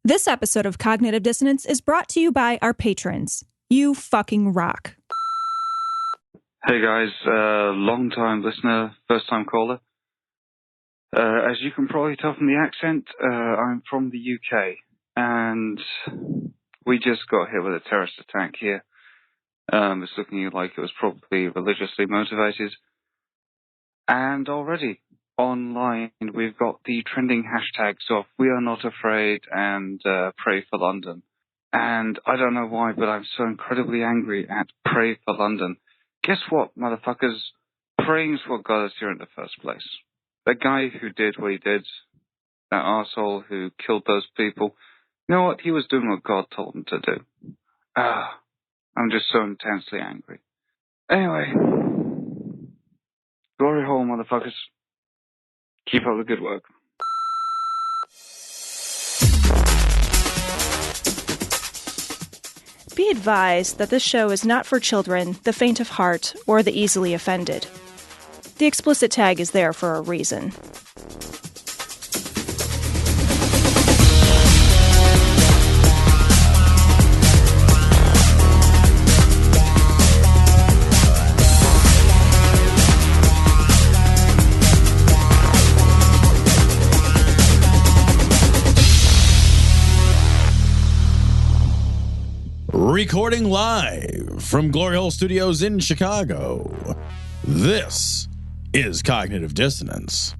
This episode of Cognitive Dissonance is brought to you by our patrons. You fucking rock. Hey guys, long-time listener, first-time caller. As you can probably tell from the accent, I'm from the UK, and we just got hit with a terrorist attack here. It's looking like it was probably religiously motivated. And already, online, we've got the trending hashtags of "We Are Not Afraid" and "Pray for London." And I don't know why, but I'm so incredibly angry at "Pray for London." Guess what, motherfuckers? Praying's what got us here in the first place. The guy who did what he did, that arsehole who killed those people, you know what? He was doing what God told him to do. I'm just so intensely angry. Anyway, glory hole, motherfuckers. Keep up the good work. Be advised that this show is not for children, the faint of heart, or the easily offended. The explicit tag is there for a reason. Recording live from Glory Hole Studios in Chicago, this is Cognitive Dissonance.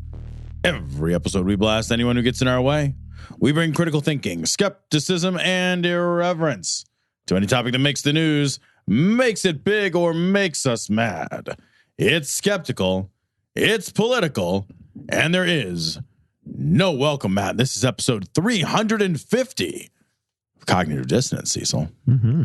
Every episode we blast anyone who gets in our way. We bring critical thinking, skepticism, and irreverence to any topic that makes the news, makes it big, or makes us mad. It's skeptical, it's political, and there is no welcome mat. This is episode 350. Cognitive Dissonance, Cecil. Mm-hmm.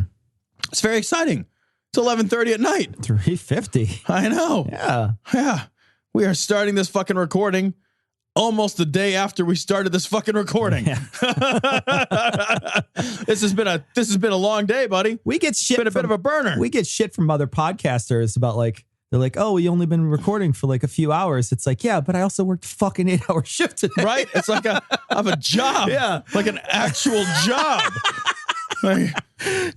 It's very exciting. It's 11:30 at night. 350. I know. Yeah. We are starting this fucking recording almost the day after we started this fucking recording. Yeah. This has been a long day, buddy. We get shit. It's been a bit of a burner. We get shit from other podcasters about they're like, oh, we only been recording for like a few hours. It's like, yeah, but I also worked fucking 8-hour shift today. Right? It's like I have a job. Yeah. Like an actual job. Like,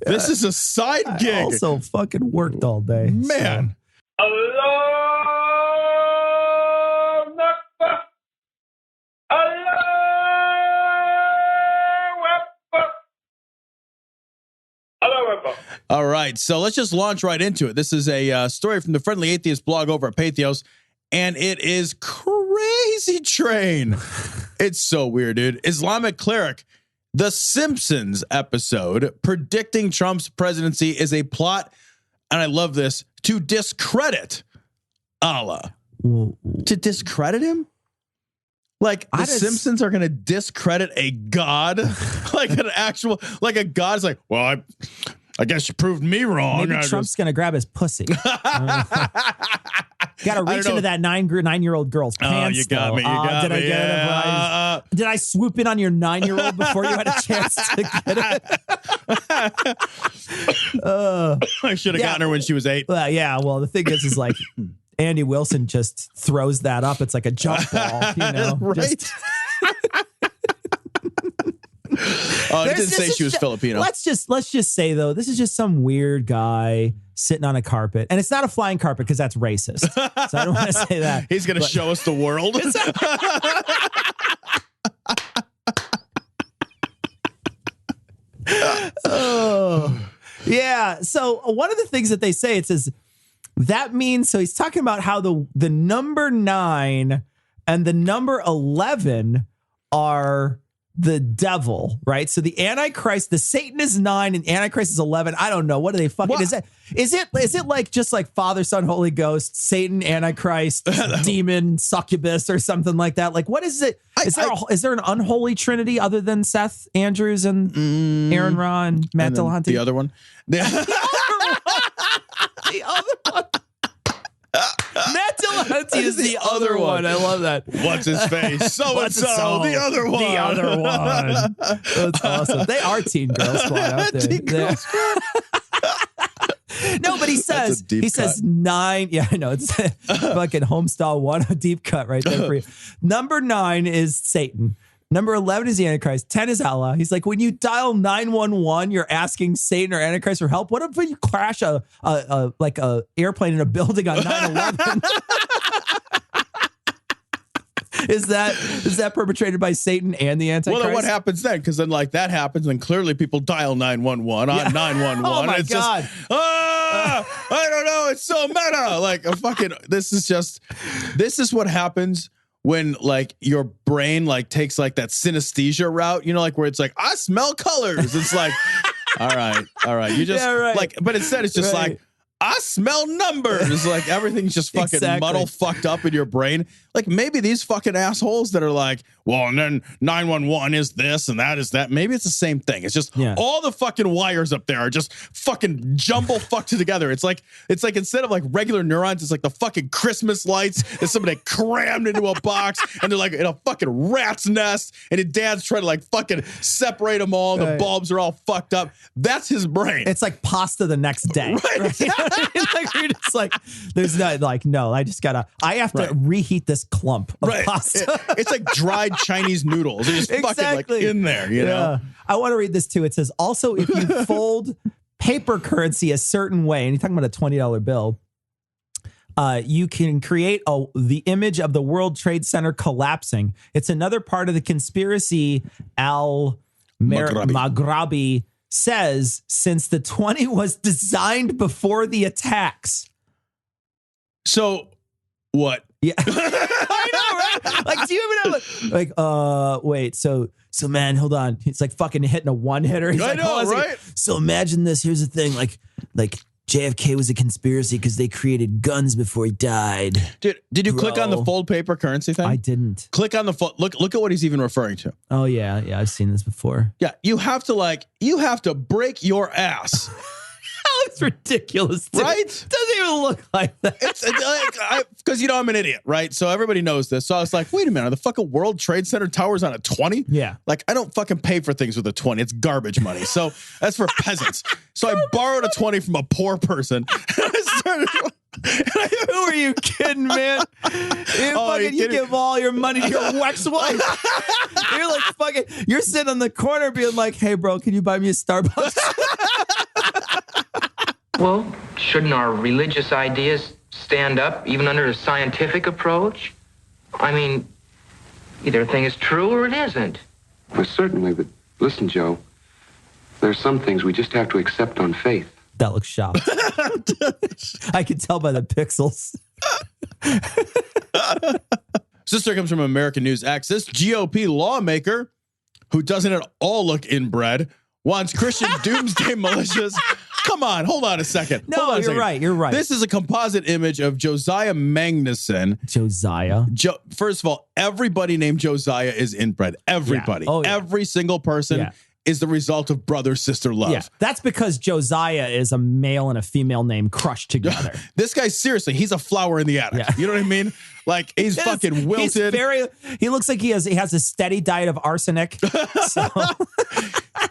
this is a side gig. I also fucking worked all day. Man. Allah Akbar. Allah Akbar. Allah Akbar. All right, so let's just launch right into it. This is a story from the Friendly Atheist blog over at Pathos, and it is Crazy Train. It's so weird, dude. Islamic cleric. The Simpsons episode predicting Trump's presidency is a plot, and I love this, to discredit Allah. To discredit him? Like the Simpsons are going to discredit a god? Like an actual, like a god's like, well, I guess you proved me wrong. Maybe Trump's going to grab his pussy. Got to reach into that 9-year-old girl's pants. Oh, you got me. You got me. Did I swoop in on your 9-year-old before you had a chance to get it? I should have gotten her when she was 8. Well, the thing is like Andy Wilson just throws that up. It's like a jump ball, you know? Right. It didn't say she was Filipino. Let's just say though, this is just some weird guy sitting on a carpet, and it's not a flying carpet because that's racist. So I don't want to say that. He's going to show us the world. Oh, yeah. So one of the things that they say, it says that means, so he's talking about how the number 9 and the number 11 are the devil, right? So the Antichrist, the Satan is 9 and Antichrist is 11. I don't know. What are they fucking? What? Is it like just like Father, Son, Holy Ghost, Satan, Antichrist, demon, succubus, or something like that? Like, what is it? Is there an unholy trinity other than Seth Andrews and Aaron Ra and Matt Dillahunty? The other one. The other one. Matt Dillahunty is the other one. I love that. What's his face? So-and-so. The other one. The other one. That's awesome. They are Teen Girl Squad out there. Teen Girl Squad. No, but he says 9. Yeah, I know. It's fucking Homestyle 1, a deep cut right there for you. Number 9 is Satan. Number 11 is the Antichrist. 10 is Allah. He's like, when you dial 911, you're asking Satan or Antichrist for help. What if you crash a airplane in a building on 9/11? Is that perpetrated by Satan and the Antichrist? Well, then what happens then? Because then, like, that happens, and clearly people dial 911 on 911. Oh my it's God. Just, I don't know. It's so meta. Like a fucking. This is what happens when like your brain like takes like that synesthesia route. You know, like where it's like I smell colors. It's like, all right. You just like, but instead it's just like. I smell numbers. Like everything's just fucking muddle fucked up in your brain. Like maybe these fucking assholes that are like, well, and then 911 is this and that is that. Maybe it's the same thing. It's just all the fucking wires up there are just fucking jumble fucked together. It's like instead of like regular neurons, it's like the fucking Christmas lights that somebody crammed into a box and they're like in a fucking rat's nest and his dad's trying to like fucking separate them all. The bulbs are all fucked up. That's his brain. It's like pasta the next day. Right? Like we're just like, there's not like, no, I have to reheat this clump of pasta. It's like dried Chinese noodles. They're just fucking like in there, you know? I want to read this too. It says, also, if you fold paper currency a certain way, and you're talking about a $20 bill, you can create the image of the World Trade Center collapsing. It's another part of the conspiracy Maghrabi says, since the 20 was designed before the attacks. So what? Yeah. I know, right? Like, do you even have wait, so man, hold on. It's like fucking hitting a one hitter. He's like, know, right? So imagine this. Here's the thing. Like JFK was a conspiracy because they created guns before he died. Dude, did you click on the fold paper currency thing? I didn't. Click on the fold. Look at what he's even referring to. Oh yeah, I've seen this before. Yeah, you have to break your ass. It's ridiculous, dude. Right? It doesn't even look like that. It's like, because I'm an idiot, right? So everybody knows this. So I was like, wait a minute, are the fucking World Trade Center towers on a 20? Yeah. Like I don't fucking pay for things with a 20. It's garbage money. So that's for peasants. So I borrowed a 20 from a poor person. Who are you kidding, man? You give all your money to your ex-wife. You're like fucking. You're sitting on the corner being like, "Hey, bro, can you buy me a Starbucks?" Well, shouldn't our religious ideas stand up even under a scientific approach? I mean, either a thing is true or it isn't. Well, certainly, but listen, Joe, there's some things we just have to accept on faith. That looks shocked. I can tell by the pixels. This story comes from American News Access. GOP lawmaker who doesn't at all look inbred wants Christian doomsday militias. Come on, hold on a second. No, you're right. You're right. This is a composite image of Josiah Magnuson. Josiah. First of all, everybody named Josiah is inbred. Everybody. Yeah. Oh, yeah. Every single person is the result of brother-sister love. Yeah, that's because Josiah is a male and a female name crushed together. This guy, seriously, he's a flower in the attic. Yeah. You know what I mean? Like, he's fucking wilted. He looks like he has a steady diet of arsenic. So.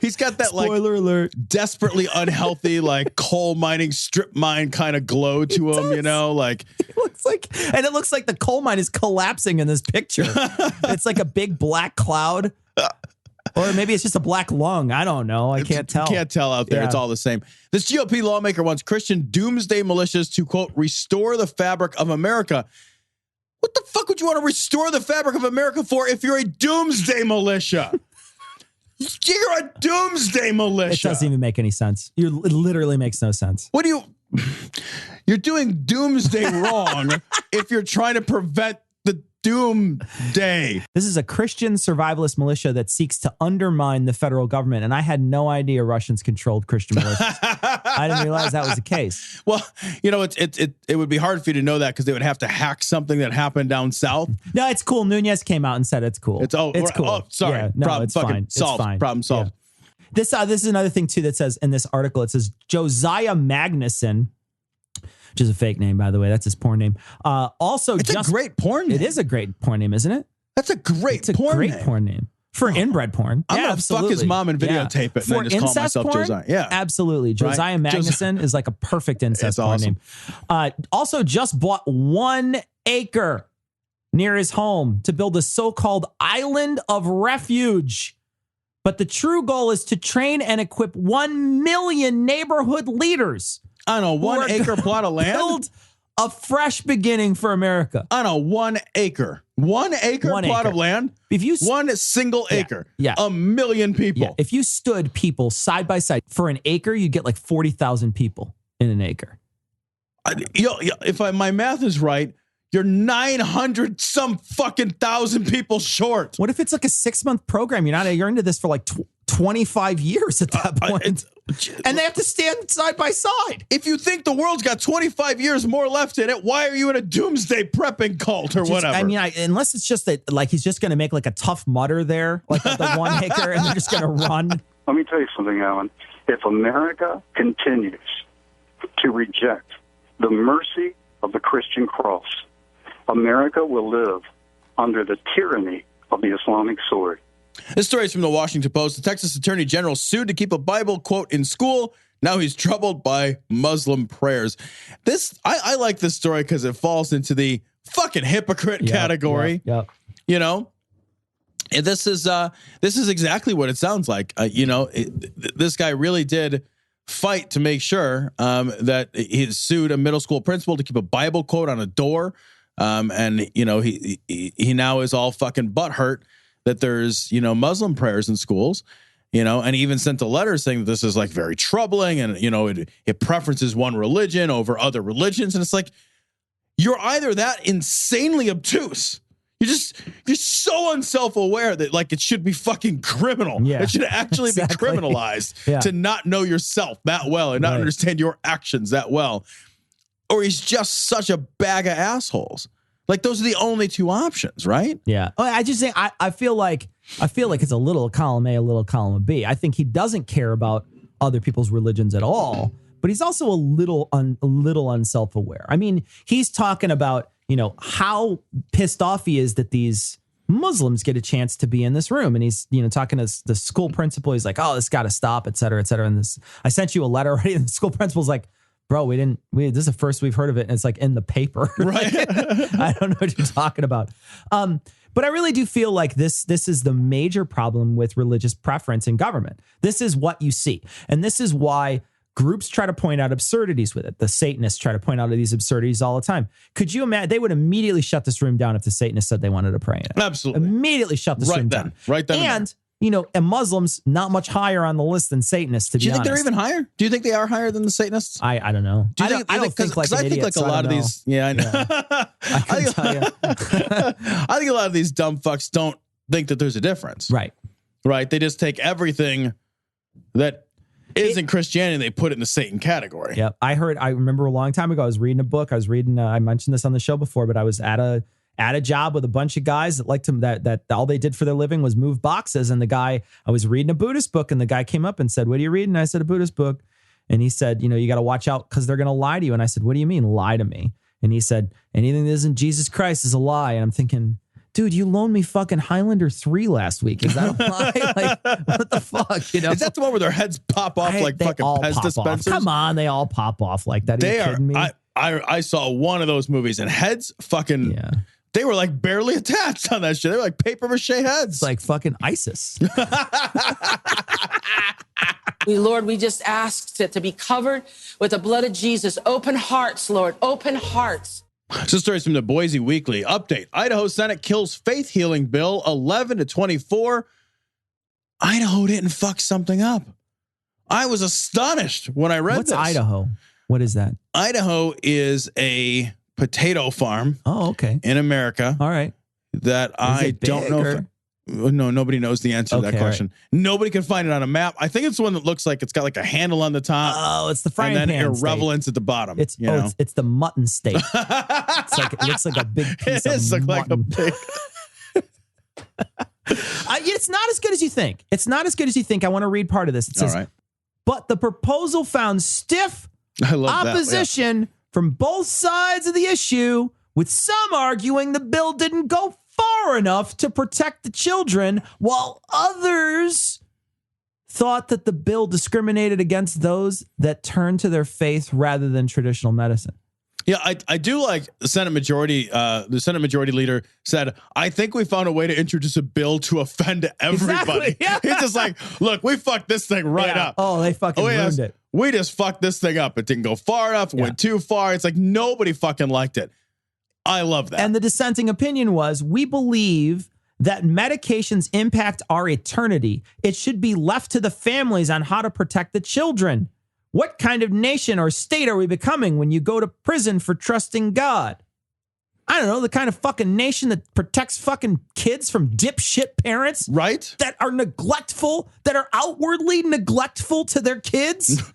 He's got that spoiler alert, desperately unhealthy, like coal mining, strip mine kind of glow to him, you know, like it looks like the coal mine is collapsing in this picture. It's like a big black cloud. Or maybe it's just a black lung. I don't know. I can't tell. Can't tell out there. Yeah. It's all the same. This GOP lawmaker wants Christian doomsday militias to, quote, restore the fabric of America. What the fuck would you want to restore the fabric of America for if you're a doomsday militia? You're a doomsday militia. It doesn't even make any sense. It literally makes no sense. What do you... You're doing doomsday wrong if you're trying to prevent the doomsday. This is a Christian survivalist militia that seeks to undermine the federal government, and I had no idea Russians controlled Christian militias. I didn't realize that was the case. Well, you know, it would be hard for you to know that because they would have to hack something that happened down south. No, it's cool. Nunez came out and said it's cool. It's cool. Oh, sorry. Yeah, no, it's fine. Solved. It's fine. Problem solved. Yeah. This is another thing too that says in this article. It says Josiah Magnuson, which is a fake name, by the way. That's his porn name. It's a great porn name. It is a great porn name, isn't it? That's a great porn name. For inbred porn. I'm going to fuck his mom and videotape it and then just call myself porn? Josiah. Yeah. Absolutely. Josiah Magnuson is like a perfect incest porn awesome. name. Also just bought 1 acre near his home to build a so-called island of refuge. But the true goal is to train and equip 1 million neighborhood leaders. On a 1 acre plot of land? Build a fresh beginning for America. On a 1 acre. 1 acre plot of land? If you 1 single acre. Yeah. 1 million people. Yeah. If you stood people side by side for an acre, you'd get like 40,000 people in an acre. If my math is right, you're 900 some fucking thousand people short. What if it's like a 6-month program? You're into this for like 25 years at that point. And they have to stand side by side. If you think the world's got 25 years more left in it, why are you in a doomsday prepping cult or whatever? I mean, unless it's just that, like, he's just going to make like a tough mutter there, like at the 1 acre, and they're just going to run. Let me tell you something, Alan. If America continues to reject the mercy of the Christian cross, America will live under the tyranny of the Islamic sword. This story is from the Washington Post. The Texas Attorney General sued to keep a Bible quote in school. Now he's troubled by Muslim prayers. I like this story because it falls into the fucking hypocrite category. Yep. You know, and this is exactly what it sounds like. This guy really did fight to make sure that he sued a middle school principal to keep a Bible quote on a door. And he now is all fucking butthurt that there's, Muslim prayers in schools, and he even sent a letter saying that this is like very troubling and, it preferences one religion over other religions. And it's like, you're either that insanely obtuse. You're so unself-aware that like it should be fucking criminal. Yeah, it should actually be criminalized to not know yourself that well and not understand your actions that well. Or he's just such a bag of assholes. Like those are the only two options, right? Yeah. I just think I feel like it's a little column A, a little column B. I think he doesn't care about other people's religions at all, but he's also a little unself-aware. I mean, he's talking about, how pissed off he is that these Muslims get a chance to be in this room. And he's, talking to the school principal. He's like, oh, this got to stop, et cetera, et cetera. And I sent you a letter already. And the school principal's like, bro, this is the first we've heard of it. And it's like in the paper. Right. I don't know what you're talking about. But I really do feel like this is the major problem with religious preference in government. This is what you see. And this is why groups try to point out absurdities with it. The Satanists try to point out these absurdities all the time. Could you imagine? They would immediately shut this room down if the Satanists said they wanted to pray in it. Absolutely. Immediately shut this room down. Right then. And and Muslims not much higher on the list than Satanists, to be honest. Do you think they're even higher? Do you think they are higher than the Satanists? I don't know. I don't think like an idiot, a lot of these. Yeah, I know. I think a lot of these dumb fucks don't think that there's a difference. Right. They just take everything that isn't Christianity and they put it in the Satan category. Yeah. I remember a long time ago, I was reading a book. I mentioned this on the show before, but I was at a job with a bunch of guys that liked to, that all they did for their living was move boxes. And I was reading a Buddhist book and the guy came up and said, what are you reading? And I said, a Buddhist book. And he said, you got to watch out because they're going to lie to you. And I said, what do you mean lie to me? And he said, anything that isn't Jesus Christ is a lie. And I'm thinking, dude, you loaned me fucking Highlander 3 last week. Is that a lie? Like, what the fuck? Is that the one where their heads pop off like fucking Pez dispensers? Come on, they all pop off like that. Are you kidding me? I saw one of those movies and heads fucking... Yeah. They were like barely attached on that shit. They were like paper mache heads. It's like fucking ISIS. Lord, we just ask to be covered with the blood of Jesus. Open hearts, Lord. Open hearts. So stories from the Boise Weekly. Update. Idaho Senate kills faith healing bill 11-24. Idaho didn't fuck something up. I was astonished when I read What's this. Idaho? What is that? Idaho is a potato farm. Oh, okay. In America. All right. That I don't know. No, nobody knows the answer to that question. Right. Nobody can find it on a map. I think it's the one that looks like it's got like a handle on the top. Oh, it's the frying pan. And then irrelevance at the bottom. It's the mutton steak. It looks like a big piece of mutton. It's not as good as you think. I want to read part of this. It says, all right. But the proposal found stiff opposition from both sides of the issue, with some arguing the bill didn't go far enough to protect the children, while others thought that the bill discriminated against those that turned to their faith rather than traditional medicine. Yeah, I do like the Senate majority. The Senate majority leader said, "I think we found a way to introduce a bill to offend everybody." Exactly, yeah. He's just like, "Look, we fucked this thing right up. Oh, they fucking ruined it. We just fucked this thing up. It didn't go far enough. It went too far. It's like nobody fucking liked it." I love that. And the dissenting opinion was, we believe that medications impact our eternity. It should be left to the families on how to protect the children. What kind of nation or state are we becoming when you go to prison for trusting God? I don't know, the kind of fucking nation that protects fucking kids from dipshit parents. Right? That are neglectful, that are outwardly neglectful to their kids.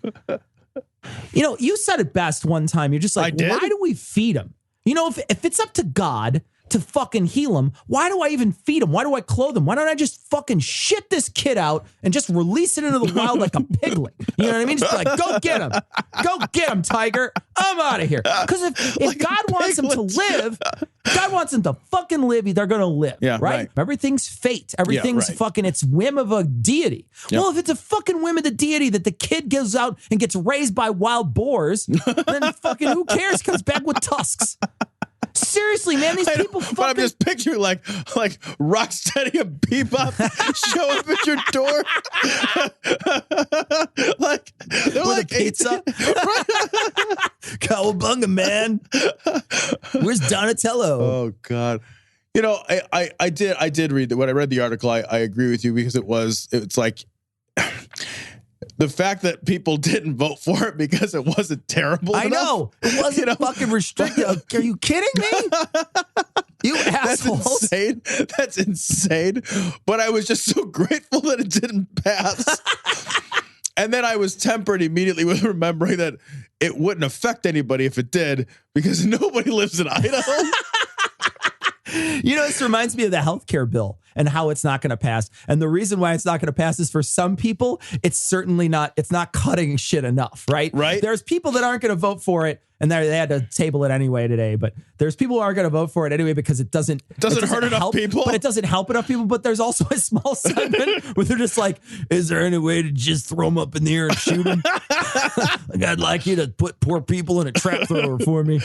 You know, you said it best one time. You're just like, why do we feed them? You know, if it's up to God to fucking heal him, why do I even feed him? Why do I clothe him? Why don't I just fucking shit this kid out and just release it into the wild like a piglet? You know what I mean? Just be like, go get him. Go get him, tiger. I'm out of here. Because if like God wants him to live, God wants him to fucking live, they're going to live. Yeah, right? Everything's fate. Everything's fucking, it's whim of a deity. Yep. Well, if it's a fucking whim of the deity that the kid goes out and gets raised by wild boars, then fucking who cares? Comes back with tusks. Seriously, man, these people fucking... But I'm just picturing like Rocksteady and Bebop show up at your door. Like, they're with like a pizza. Cowabunga, man. Where's Donatello? Oh, God. You know, I did read that. When I read the article, I agree with you because it's like... The fact that people didn't vote for it because it wasn't terrible enough. I know. It wasn't fucking restricted. Are you kidding me? You assholes. That's insane. But I was just so grateful that it didn't pass. And then I was tempered immediately with remembering that it wouldn't affect anybody if it did because nobody lives in Idaho. You know, this reminds me of the healthcare bill and how it's not going to pass. And the reason why it's not going to pass is for some people, it's not cutting shit enough, right? Right. There's people that aren't going to vote for it, and they had to table it anyway today. But there's people who aren't going to vote for it anyway because it doesn't hurt enough people. But it doesn't help enough people. But there's also a small segment where they're just like, is there any way to just throw them up in the air and shoot them? Like, I'd like you to put poor people in a trap thrower for me.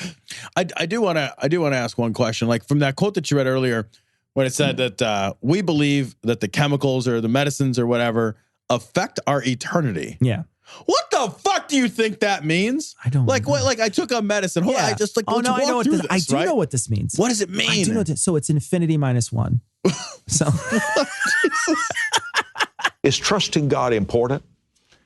I do want to ask one question. Like from that quote that you read earlier, when it said that we believe that the chemicals or the medicines or whatever affect our eternity. Yeah. What the fuck do you think that means? I don't like know. What. Like I took a medicine. Hold on, I just like. Oh no, I know what this. I do know what this means. What does it mean? I do know so it's infinity minus one. So is trusting God important?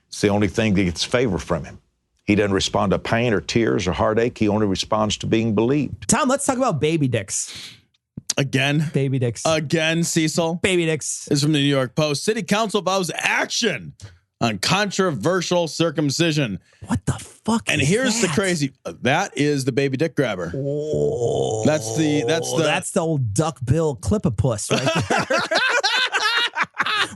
It's the only thing that gets favor from him. He doesn't respond to pain or tears or heartache. He only responds to being believed. Tom, let's talk about baby dicks. Again? Baby dicks. Again, Cecil? Baby dicks. This is from the New York Post. City Council vows action on controversial circumcision. What the fuck? And here's the crazy. That is the baby dick grabber. Oh, that's the old duck bill clip-a-puss right there.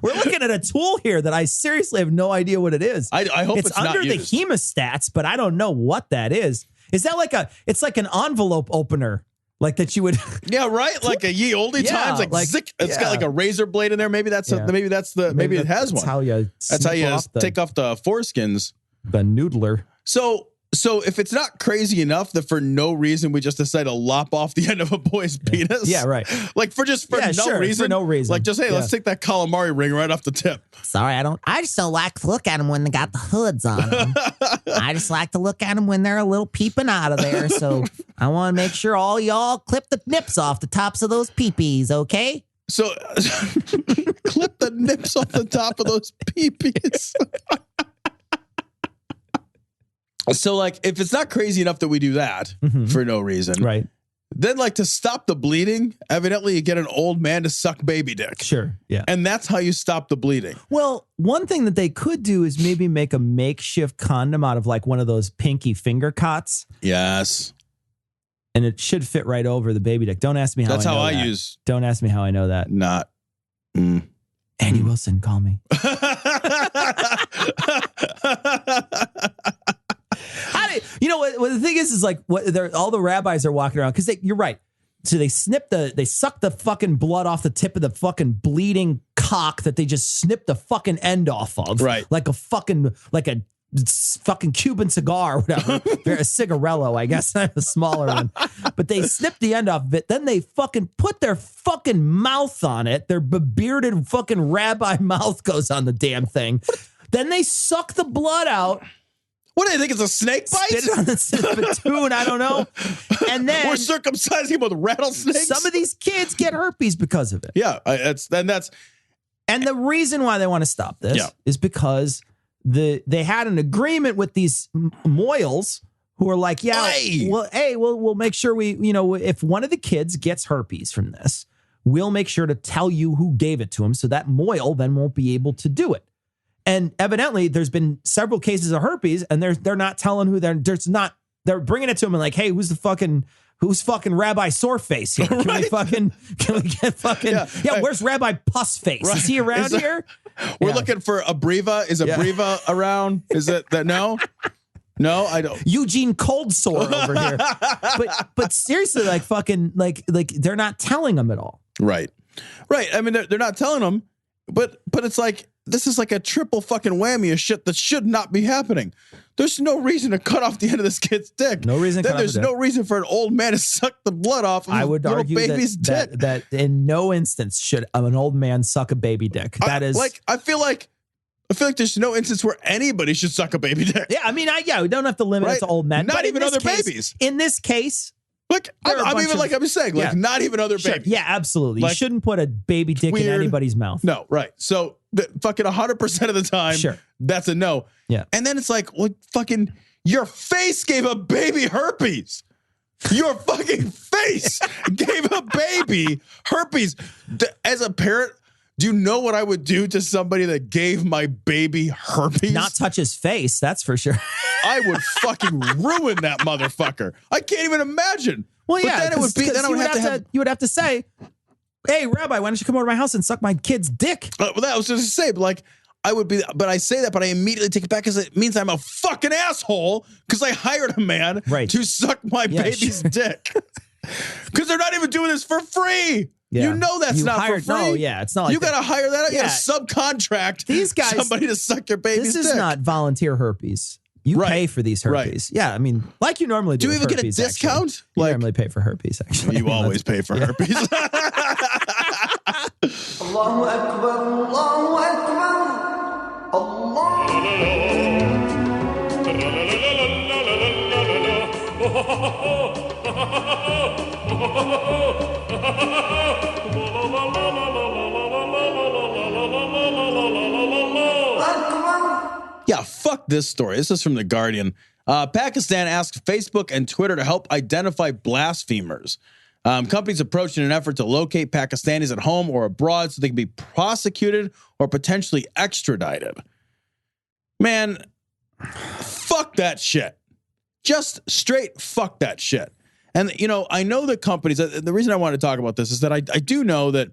We're looking at a tool here that I seriously have no idea what it is. I hope it's under not the used. hemostats, but I don't know what that is. Is that it's like an envelope opener? Like that you would, yeah, right. Like a ye olde times, like zick. It's got like a razor blade in there. Maybe it has one. Maybe it has one. That's how you take off the foreskins. The noodler. So if it's not crazy enough that for no reason we just decide to lop off the end of a boy's penis, yeah, right. Like for no reason, for no reason. Like just let's take that calamari ring right off the tip. Sorry, I just don't like to look at them when they got the hoods on them. I just like to look at them when they're a little peeping out of there. So I want to make sure all y'all clip the nips off the tops of those peepees, okay? So clip the nips off the top of those peepees. So, like, if it's not crazy enough that we do that for no reason, right? Then, like, to stop the bleeding, evidently you get an old man to suck baby dick. Sure, yeah. And that's how you stop the bleeding. Well, one thing that they could do is maybe make a makeshift condom out of, like, one of those pinky finger cots. Yes. And it should fit right over the baby dick. Don't ask me how that's I know how that. I use. Don't ask me how I know that. Not. Andy Wilson, call me. You know what the thing is like all the rabbis are walking around because you're right. So they suck the fucking blood off the tip of the fucking bleeding cock that they just snip the fucking end off of. Right. Like a fucking Cuban cigar or whatever. They're a cigarello, I guess, a smaller one. But they snip the end off of it. Then they fucking put their fucking mouth on it. Their bearded fucking rabbi mouth goes on the damn thing. Then they suck the blood out. What do you think? It's a snake bite? Spit it on the spittoon, I don't know. And then we're circumcising him with rattlesnakes. Some of these kids get herpes because of it. Yeah, and the reason why they want to stop this is because they had an agreement with these moils who are like, we'll make sure if one of the kids gets herpes from this, we'll make sure to tell you who gave it to him, so that moil then won't be able to do it. And evidently, there's been several cases of herpes, and they're not telling who they're bringing it to him and like, hey, who's fucking Rabbi Soreface here? Can we get fucking where's Rabbi Pussface? Right. Is he around here? We're looking for Abriva. Is Abriva around? Is it that? No, I don't. Eugene Cold Sore over here. But seriously, like fucking like they're not telling them at all. Right. I mean, they're not telling them, but it's like, this is like a triple fucking whammy of shit that should not be happening. There's no reason to cut off the end of this kid's dick. No reason. Then there's no reason for an old man to suck the blood off of I would little argue baby's dick. That in no instance should an old man suck a baby dick. That is like, I feel like there's no instance where anybody should suck a baby dick. Yeah, I mean, we don't have to limit it to old men. Not even other babies. In this case. Look, I'm even like I'm saying, like not even other babies. Yeah, absolutely. You shouldn't put a baby dick in anybody's mouth. No, right. So fucking 100% of the time, that's a no. Yeah. And then it's like, well, fucking your face gave a baby herpes. Your fucking face gave a baby herpes. As a parent, do you know what I would do to somebody that gave my baby herpes? Not touch his face, that's for sure. I would fucking ruin that motherfucker. I can't even imagine. Well, but then it would be. Then I would have to have. You would have to say, "Hey, Rabbi, why don't you come over to my house and suck my kid's dick?" Well, that was just to say, but like, I would be. But I say that, but I immediately take it back because it means I'm a fucking asshole because I hired a man to suck my baby's dick. Because they're not even doing this for free. Yeah. You know that's not for free. No, it's not like you got to hire that out. You got to subcontract these guys, somebody to suck your baby's dick. This is not volunteer herpes. You pay for these herpes. Yeah, I mean, like you normally do. Do you even herpes, get a discount? Actually. You normally pay for herpes, actually. You always pay for herpes. Allahu Akbar, Allahu Akbar, Yeah, fuck this story. This is from The Guardian. Pakistan asks Facebook and Twitter to help identify blasphemers. Companies approached in an effort to locate Pakistanis at home or abroad so they can be prosecuted or potentially extradited. Man, fuck that shit. Just straight fuck that shit. And, I know that companies, the reason I want to talk about this is that I do know that,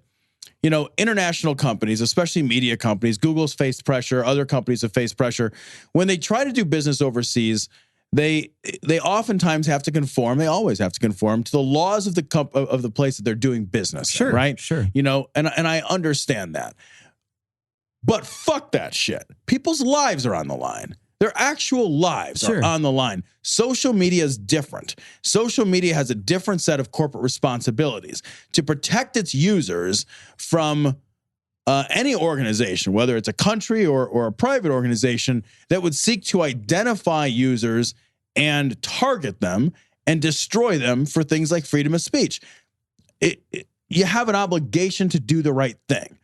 international companies, especially media companies, Google's faced pressure, other companies have faced pressure. When they try to do business overseas, they oftentimes have to conform. They always have to conform to the laws of the place that they're doing business. Sure, in, right? Sure. And I understand that. But fuck that shit. People's lives are on the line. Their actual lives are on the line. Social media is different. Social media has a different set of corporate responsibilities to protect its users from any organization, whether it's a country or a private organization, that would seek to identify users and target them and destroy them for things like freedom of speech. You have an obligation to do the right thing.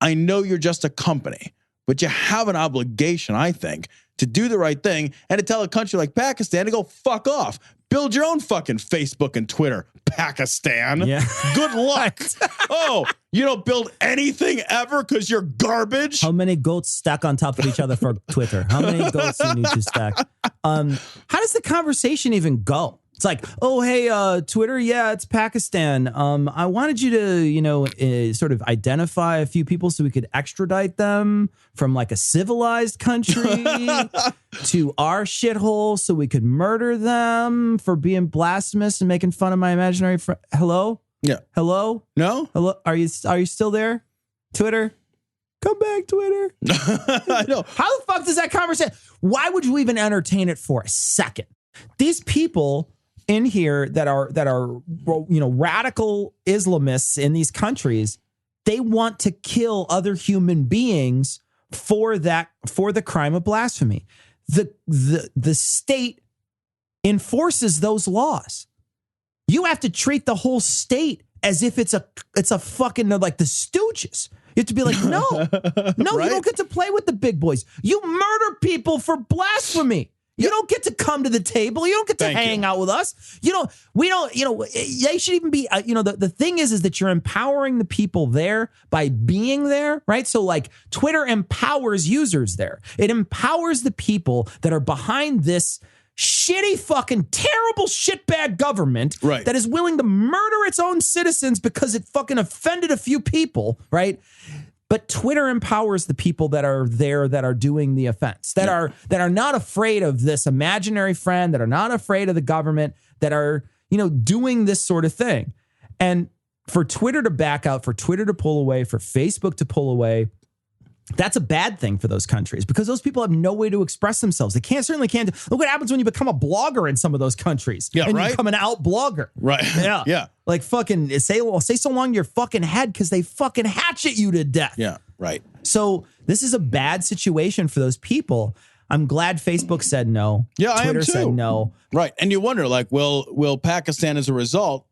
I know you're just a company, but you have an obligation, I think, to do the right thing and to tell a country like Pakistan to go fuck off. Build your own fucking Facebook and Twitter, Pakistan. Yeah. Good luck. Oh, you don't build anything ever because you're garbage? How many goats stack on top of each other for Twitter? How many goats do you need to stack? How does the conversation even go? It's like, oh, hey, Twitter, yeah, it's Pakistan. I wanted you to, sort of identify a few people so we could extradite them from like a civilized country to our shithole so we could murder them for being blasphemous and making fun of my imaginary friend. Hello? Yeah. Hello? No? Hello? Are you still there? Twitter? Come back, Twitter. I know. How the fuck does that conversation? Why would you even entertain it for a second? These people in here that are radical Islamists in these countries, they want to kill other human beings for the crime of blasphemy. The state enforces those laws. You have to treat the whole state as if it's a fucking like the Stooges. You have to be like, no, right? You don't get to play with the big boys. You murder people for blasphemy. You don't get to come to the table. You don't get to hang out with us. They should even be, the thing is that you're empowering the people there by being there, right? So like Twitter empowers users there. It empowers the people that are behind this shitty fucking terrible shitbag government that is willing to murder its own citizens because it fucking offended a few people, right? But Twitter empowers the people that are there, that are doing the offense, that are not afraid of this imaginary friend, that are not afraid of the government, that are, doing this sort of thing. And for Twitter to back out, for Twitter to pull away, for Facebook to pull away, that's a bad thing for those countries because those people have no way to express themselves. They certainly can't. Look what happens when you become a blogger in some of those countries. Yeah, and you become an out blogger. Right. Yeah. Yeah. Like fucking say so long your fucking head because they fucking hatchet you to death. Yeah. Right. So this is a bad situation for those people. I'm glad Facebook said no. Yeah, Twitter I am too. said no. Right. And you wonder, like, will Pakistan as a result,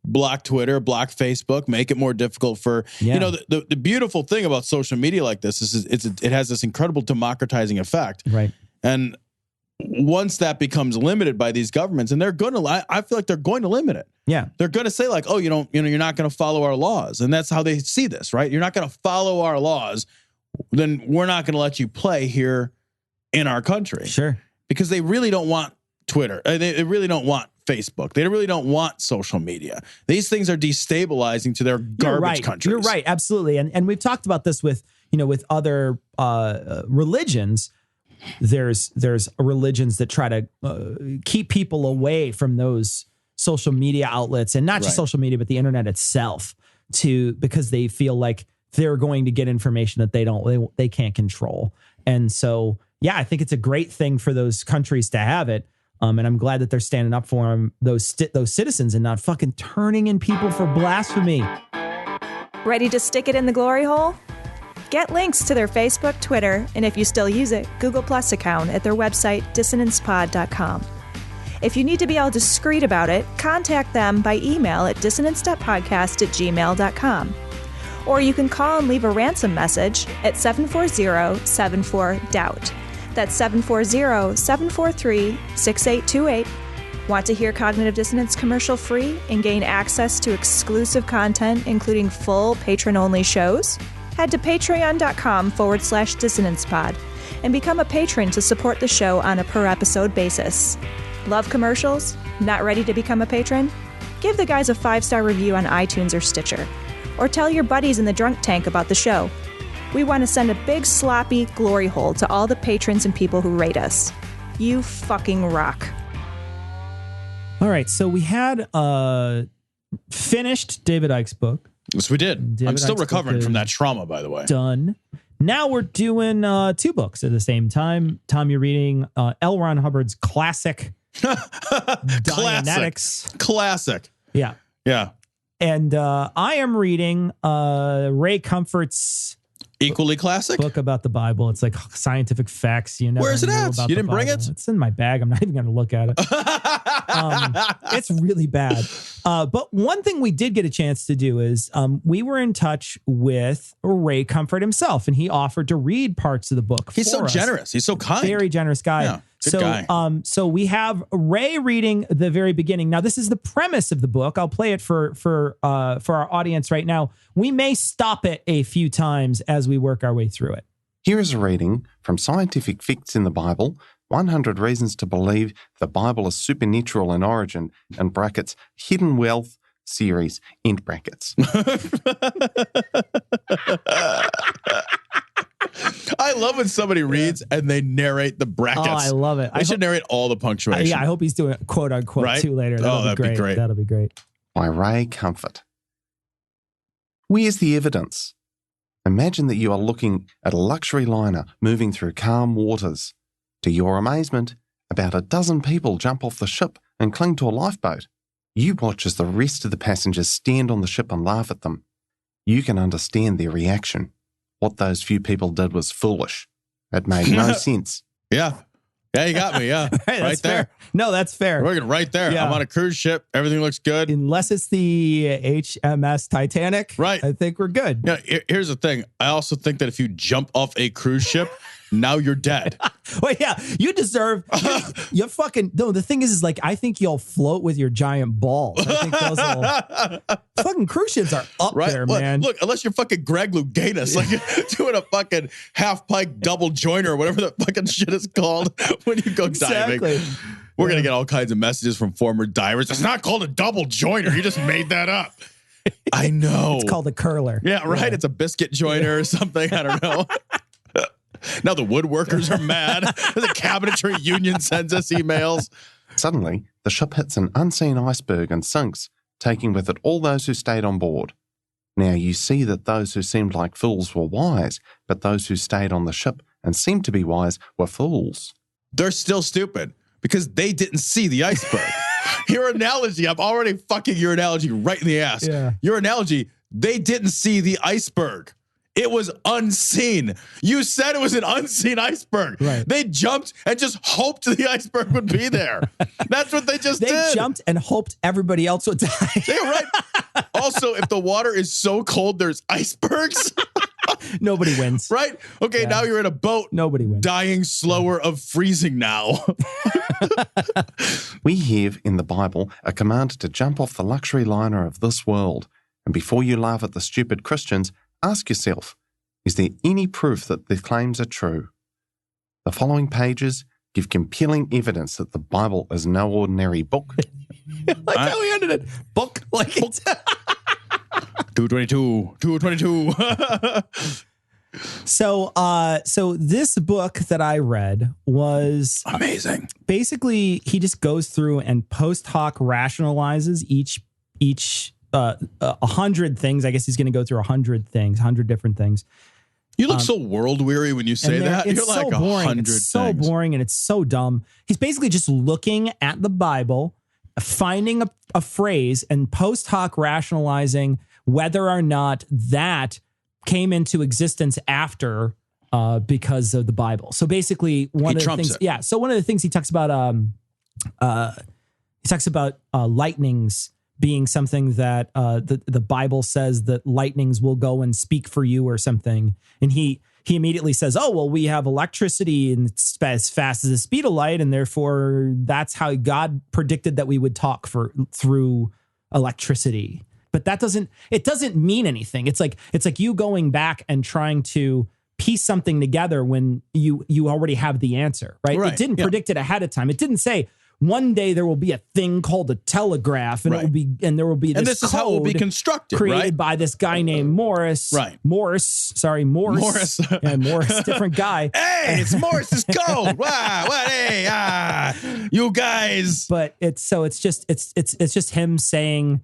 block Twitter, block Facebook, make it more difficult for, the beautiful thing about social media like this is it has this incredible democratizing effect. Right. And once that becomes limited by these governments, and I feel like they're going to limit it. Yeah. They're going to say like, oh, you're not going to follow our laws. And that's how they see this, right? You're not going to follow our laws. Then we're not going to let you play here in our country. Sure. Because they really don't want Twitter. They really don't want Facebook. They really don't want social media. These things are destabilizing to their garbage countries. You're right. Absolutely. And we've talked about this with other religions. There's religions that try to keep people away from those social media outlets, and not just social media, but the internet itself, because they feel like they're going to get information that they can't control. And so, yeah, I think it's a great thing for those countries to have it. And I'm glad that they're standing up for them, those citizens, and not fucking turning in people for blasphemy. Ready to stick it in the glory hole? Get links to their Facebook, Twitter, and if you still use it, Google Plus account at their website, dissonancepod.com. If you need to be all discreet about it, contact them by email at dissonance.podcast@gmail.com. Or you can call and leave a ransom message at 740-74-DOUBT. That's 740-743-6828. Want to hear Cognitive Dissonance commercial free and gain access to exclusive content, including full patron-only shows? Head to patreon.com/dissonancepod and become a patron to support the show on a per-episode basis. Love commercials? Not ready to become a patron? Give the guys a 5-star review on iTunes or Stitcher. Or tell your buddies in the drunk tank about the show. We want to send a big sloppy glory hole to all the patrons and people who rate us. You fucking rock. All right, so we had finished David Icke's book. Yes, we did. I'm still recovering from that trauma, by the way. Done. Now we're doing 2 books at the same time. Tom, you're reading L. Ron Hubbard's classic Dianetics. Classic. Yeah. Yeah. And I am reading Ray Comfort's equally classic book about the Bible. It's like scientific facts. Where is it at? You didn't bring it? It's in my bag. I'm not even going to look at it. It's really bad. But one thing we did get a chance to do is we were in touch with Ray Comfort himself, and he offered to read parts of the book. He's so generous. He's so kind. Very generous guy. Yeah, good guy. So we have Ray reading the very beginning. Now, this is the premise of the book. I'll play it for our audience right now. We may stop it a few times as we work our way through it. Here is a reading from Scientific Facts in the Bible, 100 Reasons to Believe the Bible is Supernatural in Origin, and brackets, Hidden Wealth Series, end brackets. I love when somebody reads and they narrate the brackets. Oh, I love it. I should narrate all the punctuation. Yeah, I hope he's doing quote unquote too later. That'd be great. That'll be great. By Ray Comfort. Where's the evidence? Imagine that you are looking at a luxury liner moving through calm waters. To your amazement, about a dozen people jump off the ship and cling to a lifeboat. You watch as the rest of the passengers stand on the ship and laugh at them. You can understand their reaction. What those few people did was foolish. It made no sense. Yeah. Yeah, you got me. Yeah. Right there. Fair. No, that's fair. We're right there. Yeah. I'm on a cruise ship. Everything looks good. Unless it's the HMS Titanic. Right. I think we're good. Yeah. Here's the thing. I also think that if you jump off a cruise ship, now you're dead. Well, yeah, you deserve. You fucking no. The thing is like I think you'll float with your giant balls. I think those will. Fucking cruise ships are up there, man. Look, unless you're fucking Greg Louganis, like doing a fucking half pike double joiner or whatever the fucking shit is called when you go diving. We're gonna get all kinds of messages from former divers. It's not called a double joiner. You just made that up. I know. It's called a curler. Yeah, right. Yeah. It's a biscuit joiner or something. I don't know. Now the woodworkers are mad. The cabinetry union sends us emails. Suddenly, the ship hits an unseen iceberg and sinks, taking with it all those who stayed on board. Now you see that those who seemed like fools were wise, but those who stayed on the ship and seemed to be wise were fools. They're still stupid because they didn't see the iceberg. Your analogy, I'm already fucking your analogy right in the ass. Yeah. Your analogy, they didn't see the iceberg. It was unseen. You said it was an unseen iceberg. Right. They jumped and just hoped the iceberg would be there. That's what they just did. They jumped and hoped everybody else would die. They're right. Also, if the water is so cold, there's icebergs. Nobody wins. Right? Okay, now you're in a boat. Nobody wins. Dying slower of freezing now. We have in the Bible a command to jump off the luxury liner of this world. And before you laugh at the stupid Christians, ask yourself, is there any proof that the claims are true? The following pages give compelling evidence that the Bible is no ordinary book. Like how we ended it. Book. Like it's 222. So this book that I read was amazing. Basically, he just goes through and post hoc rationalizes each 100 things. I guess he's going to go through 100 things, 100 different things. You look so world weary when you say that. It's You're so like boring. 100 It's so things. boring and it's so dumb. He's basically just looking at the Bible, finding a phrase and post hoc rationalizing whether or not that came into existence after because of the Bible. So basically one of the things, so one of the things he talks about lightnings being something that the Bible says that lightnings will go and speak for you or something. And he immediately says, oh, well, we have electricity and it's as fast as the speed of light. And therefore that's how God predicted that we would talk through electricity. But it doesn't mean anything. It's like you going back and trying to piece something together when you already have the answer, right? It didn't predict it ahead of time. It didn't say, one day there will be a thing called a telegraph, and there will be this is how it will be constructed, created by this guy named Morse. Right. Morse. Yeah, Morse, different guy. Hey, it's Morse's code. Wow, what? Hey, you guys. But it's just him saying,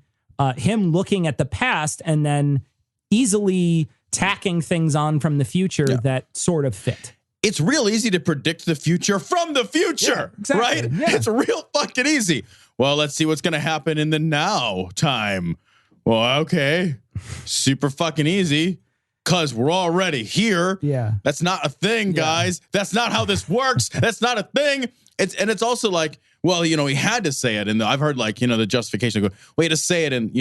him looking at the past and then easily tacking things on from the future that sort of fit. It's real easy to predict the future from the future, right? Yeah. It's real fucking easy. Well, let's see what's going to happen in the now time. Well, okay. Super fucking easy because we're already here. Yeah. That's not a thing, guys. That's not how this works. That's not a thing. It's also like, well, he had to say it. And I've heard the justification go, well, he had to say it in,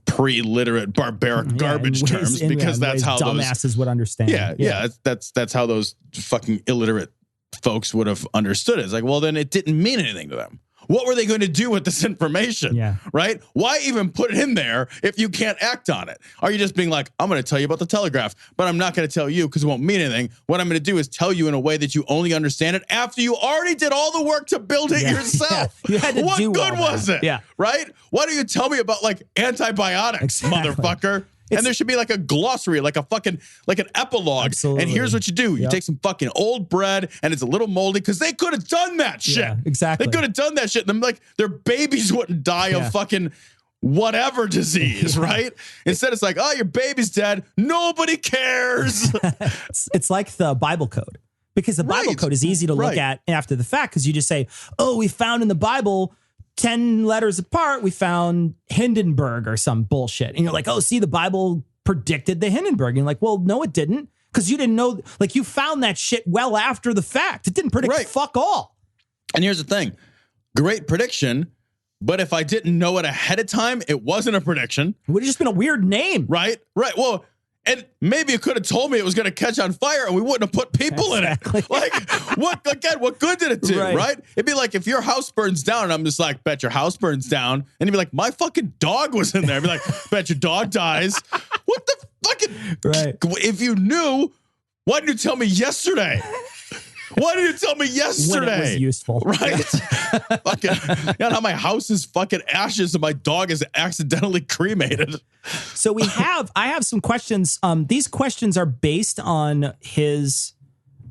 pre-literate barbaric garbage terms because that's how dumbasses would understand. Yeah. That's how those fucking illiterate folks would have understood it. It's like, well, then it didn't mean anything to them. What were they going to do with this information? Yeah. Right? Why even put it in there if you can't act on it? Are you just being like, I'm going to tell you about the telegraph, but I'm not going to tell you because it won't mean anything. What I'm going to do is tell you in a way that you only understand it after you already did all the work to build it yourself. You had to what do good all was that. it? Yeah. Right? Why don't you tell me about antibiotics, motherfucker? And there should be a glossary, an epilogue. Absolutely. And here's what you do. You take some fucking old bread and it's a little moldy because they could have done that shit. Yeah, exactly. They could have done that shit. And their babies wouldn't die of fucking whatever disease, right? Instead, it's like, oh, your baby's dead. Nobody cares. It's like the Bible code. because the Bible code is easy to look at after the fact, because you just say, oh, we found in the Bible 10 letters apart, we found Hindenburg or some bullshit. And you're like, oh, see, the Bible predicted the Hindenburg. And you're like, well, no, it didn't. Because you didn't know, like, you found that shit well after the fact. It didn't predict fuck all. And here's the thing. Great prediction. But if I didn't know it ahead of time, it wasn't a prediction. It would have just been a weird name. Right. Well, and maybe it could have told me it was going to catch on fire and we wouldn't have put people in it. Like, what good did it do, right? It'd be like if your house burns down and I'm just like, bet your house burns down. And you'd be like, my fucking dog was in there. I'd be like, bet your dog dies. What the fucking... Right. If you knew, why didn't you tell me yesterday? Why did you tell me yesterday? When it was useful. Right? Fucking, now my house is fucking ashes and my dog is accidentally cremated. So I have some questions. These questions are based on his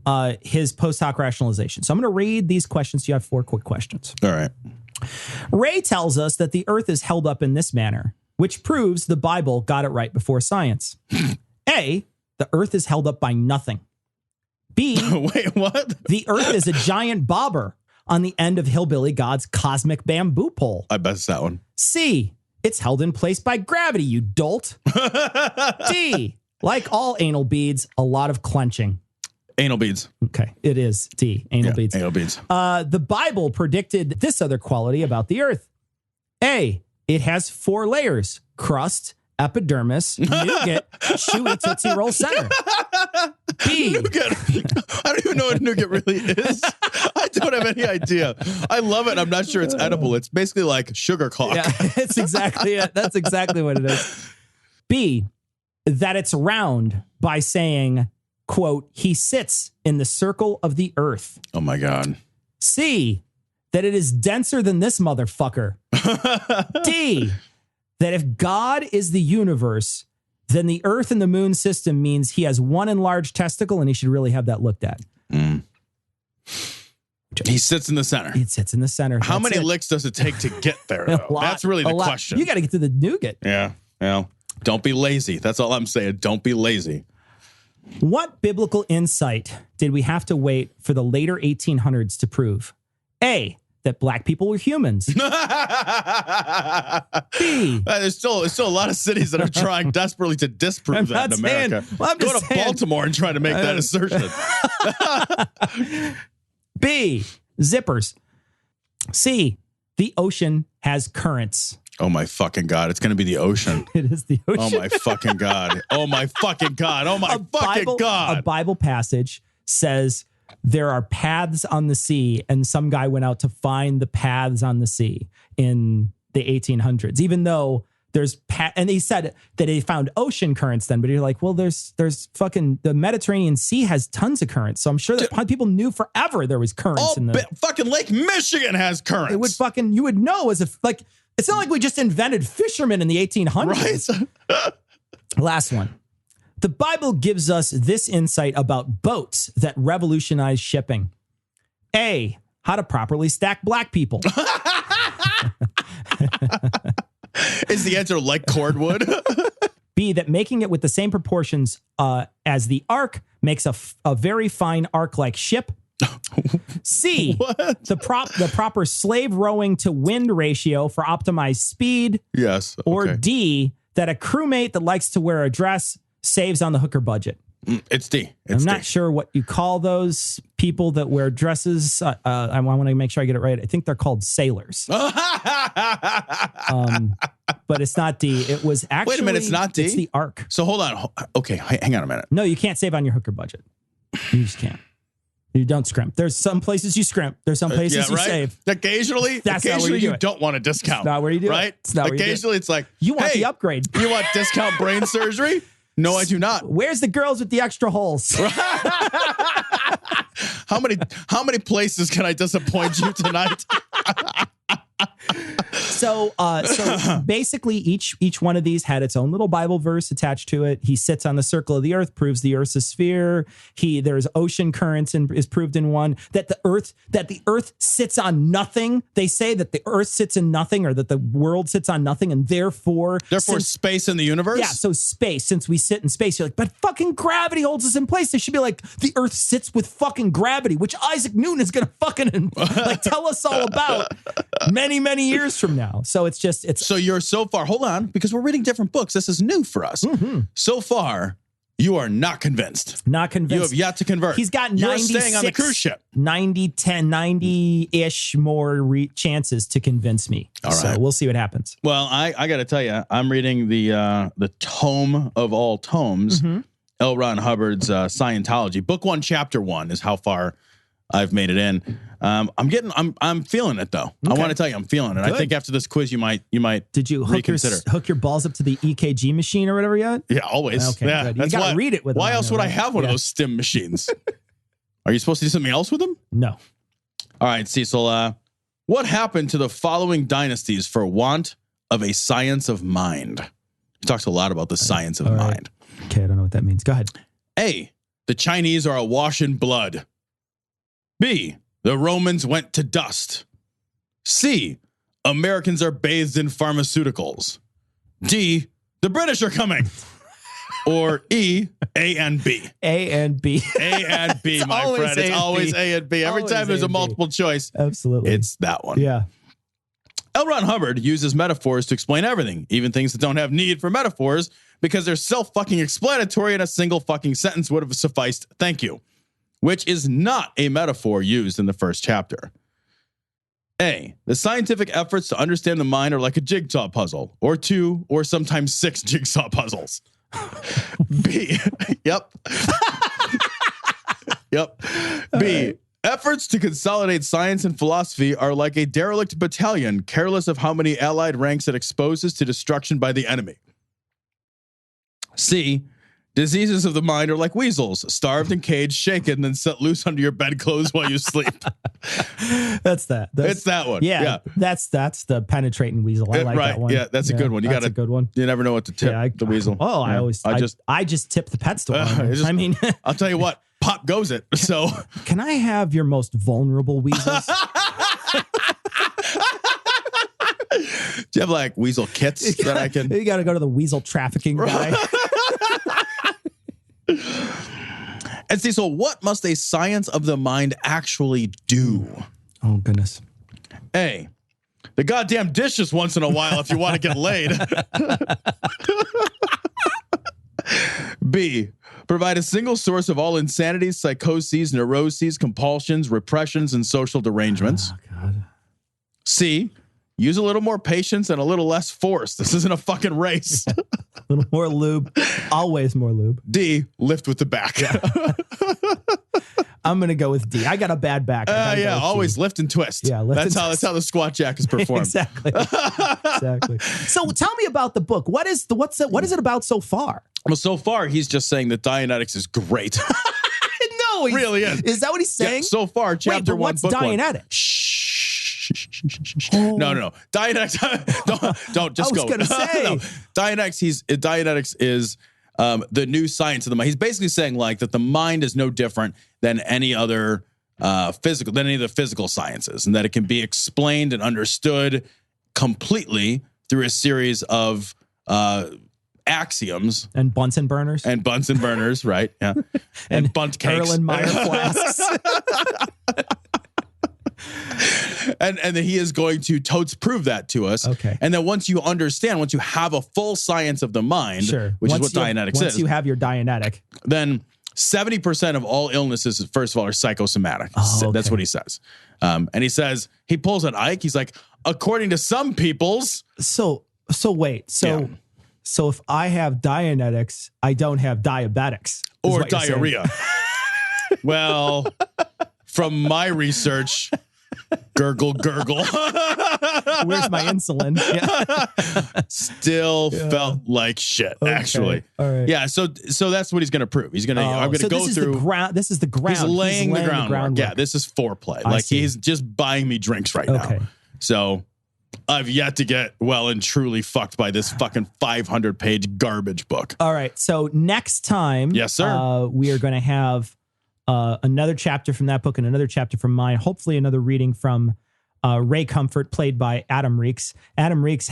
post hoc rationalization. So I'm going to read these questions. You have 4 quick questions. All right. Ray tells us that the earth is held up in this manner, which proves the Bible got it right before science. A, the earth is held up by nothing. B, wait, what? The earth is a giant bobber on the end of Hillbilly God's cosmic bamboo pole. I bet it's that one. C, it's held in place by gravity, you dolt. D, like all anal beads, a lot of clenching. Anal beads. Okay, it is D, anal beads. Anal beads. The Bible predicted this other quality about the earth. A, it has 4 layers: crust, epidermis, nougat, chewy Tootsie Roll center. B. Nougat. I don't even know what nougat really is. I don't have any idea. I love it. I'm not sure it's edible. It's basically like sugar clock. Yeah, it's exactly it. That's exactly what it is. B, that it's round by saying, quote, he sits in the circle of the earth. Oh my God. C, that it is denser than this motherfucker. D, that if God is the universe, then the earth and the moon system means he has one enlarged testicle and he should really have that looked at. He sits in the center. He sits in the center. How many licks does it take to get there, though? That's really the question. You got to get to the nougat. Yeah. Well, don't be lazy. That's all I'm saying. Don't be lazy. What biblical insight did we have to wait for the later 1800s to prove? A, that black people were humans. B, there's still a lot of cities that are trying desperately to disprove that in America. Go to Baltimore and try to make that assertion. B, zippers. C, the ocean has currents. Oh my fucking God. It's going to be the ocean. It is the ocean. Oh my fucking God. Oh my fucking God. Oh my fucking God. A Bible passage says there are paths on the sea, and some guy went out to find the paths on the sea in the 1800s, even though there's and he said that he found ocean currents then, but you're like, well, there's fucking the Mediterranean Sea has tons of currents. So I'm sure that people knew forever there was currents in the fucking Lake Michigan has currents. It would fucking, you would know as if like, it's not like we just invented fishermen in the 1800s. Right. Last one. The Bible gives us this insight about boats that revolutionize shipping. A, how to properly stack black people. Is the answer like cordwood? B, that making it with the same proportions as the ark makes a very fine ark-like ship. C, the proper slave rowing to wind ratio for optimized speed. Yes. Okay. Or D, that a crewmate that likes to wear a dress saves on the hooker budget. It's D. I'm not sure what you call those people that wear dresses. I want to make sure I get it right. I think they're called sailors. But it's not D. It was actually... Wait a minute, it's not D? It's the ark. So hold on. Okay, hang on a minute. No, you can't save on your hooker budget. You just can't. You don't scrimp. There's some places you scrimp. There's some places you save. Occasionally you don't want a discount. That's not where you do right? it. It's not occasionally it's like, you want the upgrade. You want discount brain surgery? No, I do not. Where's the girls with the extra holes? How many places can I disappoint you tonight? So basically, each one of these had its own little Bible verse attached to it. He sits on the circle of the earth, proves the earth's a sphere. There's ocean currents and is proved in one. That the earth sits on nothing. They say that the earth sits in nothing, or that the world sits on nothing, and therefore space in the universe. Yeah, so space. Since we sit in space, you're like, but fucking gravity holds us in place. They should be like, the earth sits with fucking gravity, which Isaac Newton is gonna fucking like tell us all about many years from now. So it's so you're so far. Hold on, because we're reading different books. This is new for us. Mm-hmm. So far, you are not convinced. Not convinced. You have yet to convert. He's got 96, you're staying on the cruise ship. 90-ish more chances to convince me. All right. So we'll see what happens. Well, I got to tell you, I'm reading the tome of all tomes, L. Ron Hubbard's Scientology. Book 1, Chapter 1 is how far I've made it in. I'm feeling it though. Okay. I want to tell you, I'm feeling it. Good. I think after this quiz, you might. Did you hook your balls up to the EKG machine or whatever yet? Yeah, always. Okay, yeah, good. You got to read it with. Why else would I have one of those stim machines? Are you supposed to do something else with them? No. All right, Cecil. What happened to the following dynasties for want of a science of mind? He talks a lot about the science of mind. Okay, I don't know what that means. Go ahead. A, the Chinese are awash in blood. B, the Romans went to dust. C, Americans are bathed in pharmaceuticals. D, the British are coming. Or E, A and B. A and B. A and B, my friend. It's always A and B. Every time there's a multiple choice, absolutely, it's that one. Yeah. L. Ron Hubbard uses metaphors to explain everything, even things that don't have need for metaphors, because they're self-fucking explanatory and a single fucking sentence would have sufficed. Thank you. Which is not a metaphor used in the first chapter. A, the scientific efforts to understand the mind are like a jigsaw puzzle, or 2, or sometimes 6 jigsaw puzzles. B, yep. Yep. B, efforts to consolidate science and philosophy are like a derelict battalion, careless of how many allied ranks it exposes to destruction by the enemy. C, diseases of the mind are like weasels, starved and caged, shaken, then set loose under your bedclothes while you sleep. It's that one. Yeah. That's the penetrating weasel. I like that one. Yeah, that's a good one. That's a good one. You never know what to tip the weasel. Oh, I just tip the pet store. I mean, I'll tell you what, pop goes it. So can I have your most vulnerable weasels? Do you have like weasel kits that I can? You got to go to the weasel trafficking guy. And see, so what must a science of the mind actually do? Oh, goodness. A, the goddamn dishes once in a while if you want to get laid. B, provide a single source of all insanities, psychoses, neuroses, compulsions, repressions, and social derangements. Oh, God. C, use a little more patience and a little less force. This isn't a fucking race. A little more lube. Always more lube. D, lift with the back. Yeah. I'm going to go with D. I got a bad back. Yeah, always lift and twist. Yeah, that's how the squat jack is performed. Exactly. So tell me about the book. What is it about so far? Well, so far he's just saying that Dianetics is great. No, it really is. Is that what he's saying? Yeah, so far, chapter 1, what's book 1. Dianetic? No. Dianetics. Don't just go. I was going to say. No. Dianetics is the new science of the mind. He's basically saying like that the mind is no different than any other physical sciences, and that it can be explained and understood completely through a series of axioms and Bunsen burners, right? Yeah, and bunt cakes, Erlenmeyer flasks. And then he is going to totes prove that to us. Okay. And then once you have a full science of the mind, which is what Dianetics is. Once you have your Dianetic, then 70% of all illnesses, first of all, are psychosomatic. Oh, okay. That's what he says. And he says, he pulls an Ike. He's like, according to some people's. So if I have Dianetics, I don't have diabetics. Or diarrhea. Well, from my research, gurgle. Where's my insulin? Yeah. Still felt like shit, actually. All right. Yeah, so that's what he's going to prove. He's going to I'm going to go through this is the ground. He's laying the groundwork. Yeah, this is foreplay. He's just buying me drinks right now. So I've yet to get well and truly fucked by this fucking 500-page garbage book. All right. So next time, yes, sir, we are going to have another chapter from that book and another chapter from mine. Hopefully, another reading from Ray Comfort, played by Adam Reeks. Adam Reeks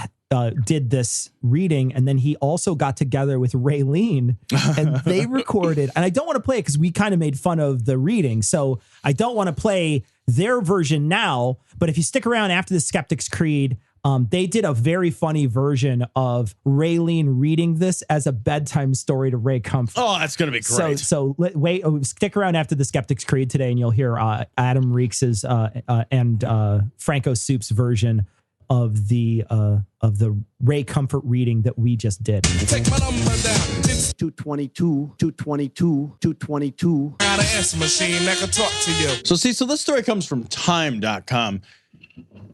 did this reading, and then he also got together with Raylene, and they recorded. And I don't want to play it because we kind of made fun of the reading, so I don't want to play their version now. But if you stick around after the Skeptic's Creed, they did a very funny version of Raylene reading this as a bedtime story to Ray Comfort. Oh, that's going to be great. So stick around after the Skeptic's Creed today, and you'll hear Adam Reeks's and Franco Soup's version of the Ray Comfort reading that we just did. Take my number down. It's 222, 222, 222. Got an answer machine that can talk to you. So this story comes from time.com.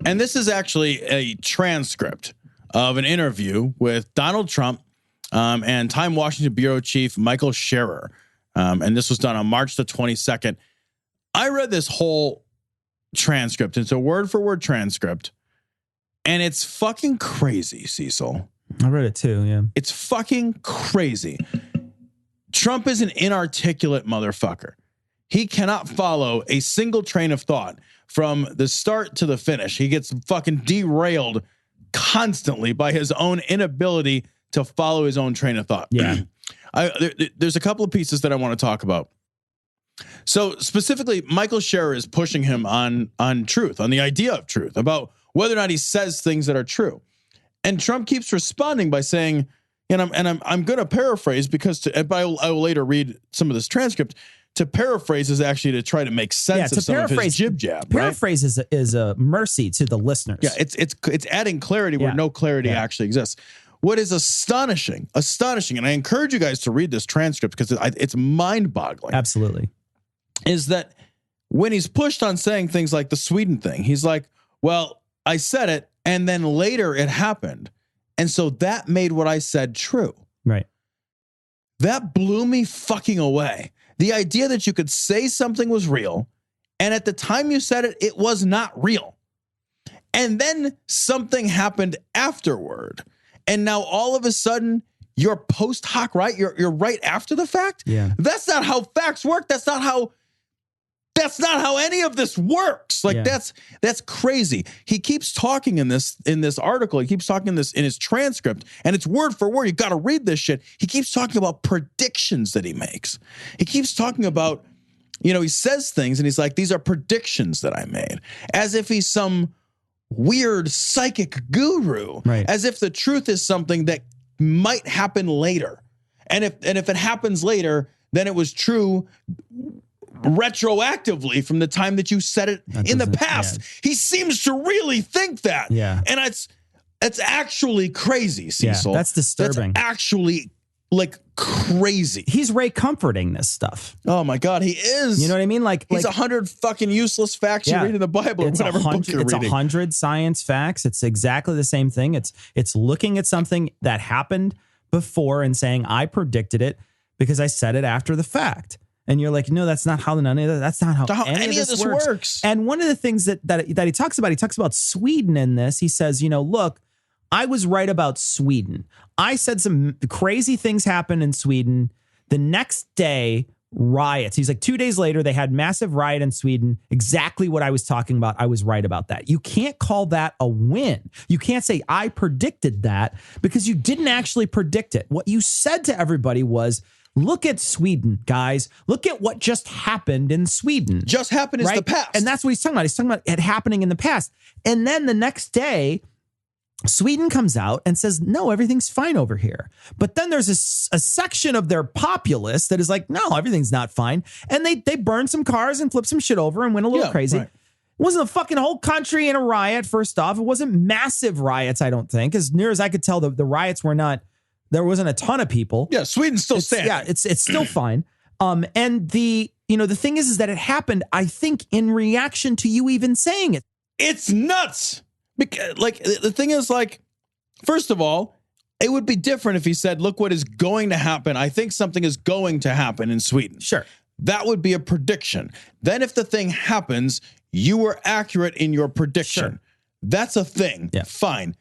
And this is actually a transcript of an interview with Donald Trump and Time Washington Bureau Chief Michael Scherer. And this was done on March the 22nd. I read this whole transcript. It's a word-for-word transcript. And it's fucking crazy, Cecil. I read it too, yeah. It's fucking crazy. Trump is an inarticulate motherfucker. He cannot follow a single train of thought from the start to the finish. He gets fucking derailed constantly by his own inability to follow his own train of thought. Yeah. There's a couple of pieces that I want to talk about. So specifically, Michael Scherer is pushing him on truth, on the idea of truth, about whether or not he says things that are true. And Trump keeps responding by saying, and I'm going to paraphrase because I will later read some of this transcript. To paraphrase is actually to try to make sense of some of his jib-jab. Paraphrase is a mercy to the listeners. Yeah, it's adding clarity where no clarity actually exists. What is astonishing, and I encourage you guys to read this transcript because it's mind-boggling. Absolutely. Is that when he's pushed on saying things like the Sweden thing, he's like, well, I said it, and then later it happened. And so that made what I said true. Right. That blew me fucking away. The idea that you could say something was real, and at the time you said it, it was not real. And then something happened afterward. And now all of a sudden, you're post hoc, right? You're right after the fact. Yeah. That's not how facts work. That's not how any of this works. Like that's crazy. He keeps talking in this article. He keeps talking in his transcript, and it's word for word. You got to read this shit. He keeps talking about predictions that he makes. He keeps talking about, he says things and he's like, these are predictions that I made, as if he's some weird psychic guru, right? As if the truth is something that might happen later. And if it happens later, then it was true retroactively from the time that you said it in the past. He seems to really think that. Yeah. And it's actually crazy, Cecil. Yeah, that's disturbing. That's actually like crazy. He's Ray Comforting this stuff. Oh my God, he is. You know what I mean? Like he's 100 fucking useless facts you read in the Bible or whatever book you're reading. It's 100 science facts. It's exactly the same thing. It's looking at something that happened before and saying, I predicted it because I said it after the fact. And you're like, no, that's not how that's not how any of this works. And one of the things that he talks about Sweden in this, he says, look, I was right about Sweden. I said some crazy things happened in Sweden. The next day, riots. He's like, 2 days later, they had massive riot in Sweden. Exactly what I was talking about. I was right about that. You can't call that a win. You can't say I predicted that because you didn't actually predict it. What you said to everybody was, look at Sweden, guys. Look at what just happened in Sweden. Just happened is the past. And that's what he's talking about. He's talking about it happening in the past. And then the next day, Sweden comes out and says, no, everything's fine over here. But then there's a section of their populace that is like, no, everything's not fine. And they burn some cars and flip some shit over and went a little crazy. Right. It wasn't a fucking whole country in a riot, first off. It wasn't massive riots, I don't think. As near as I could tell, the riots were not... There wasn't a ton of people. Yeah, Sweden's still standing. Yeah, it's still fine. And the thing is that it happened, I think, in reaction to you even saying it. It's nuts. Because, the thing is, first of all, it would be different if he said, look what is going to happen. I think something is going to happen in Sweden. Sure. That would be a prediction. Then if the thing happens, you were accurate in your prediction. Sure. That's a thing. Yeah. Fine.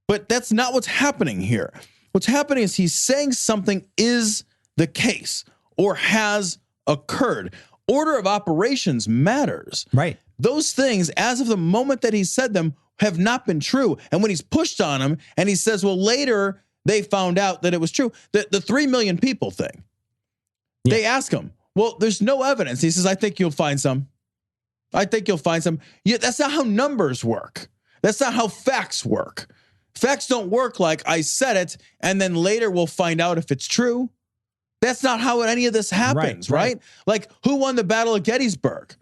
But that's not what's happening here. What's happening is he's saying something is the case or has occurred. Order of operations matters. Right. Those things, as of the moment that he said them, have not been true. And when he's pushed on him and he says, well, later they found out that it was true. The 3 million people thing. Yeah. They ask him, well, there's no evidence. He says, I think you'll find some. I think you'll find some. Yeah, that's not how numbers work. That's not how facts work. Facts don't work like I said it, and then later we'll find out if it's true. That's not how any of this happens, right? Like, who won the Battle of Gettysburg?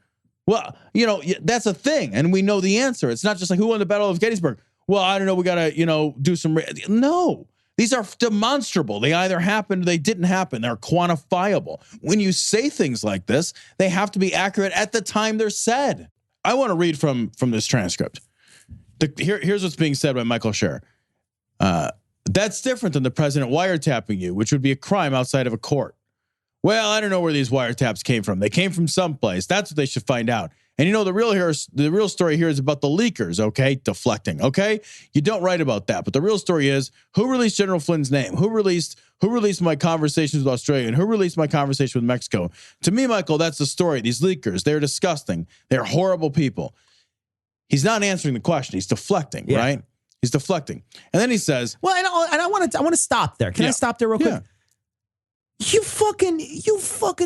Well, you know, that's a thing, and we know the answer. It's not just like, who won the Battle of Gettysburg? Well, I don't know. We got to, do some... No. These are demonstrable. They either happened or they didn't happen. They're quantifiable. When you say things like this, they have to be accurate at the time they're said. I want to read from this transcript. Here's what's being said by Michael Scher. That's different than the president wiretapping you, which would be a crime outside of a court. Well, I don't know where these wiretaps came from. They came from someplace. That's what they should find out. And the real story here is about the leakers, okay? Deflecting, okay? You don't write about that. But the real story is, who released General Flynn's name? Who released my conversations with Australia? And who released my conversation with Mexico? To me, Michael, that's the story. These leakers, they're disgusting. They're horrible people. He's not answering the question. He's deflecting, right? He's deflecting. And then he says... Well, and I want to stop there. Can I stop there real quick? You fucking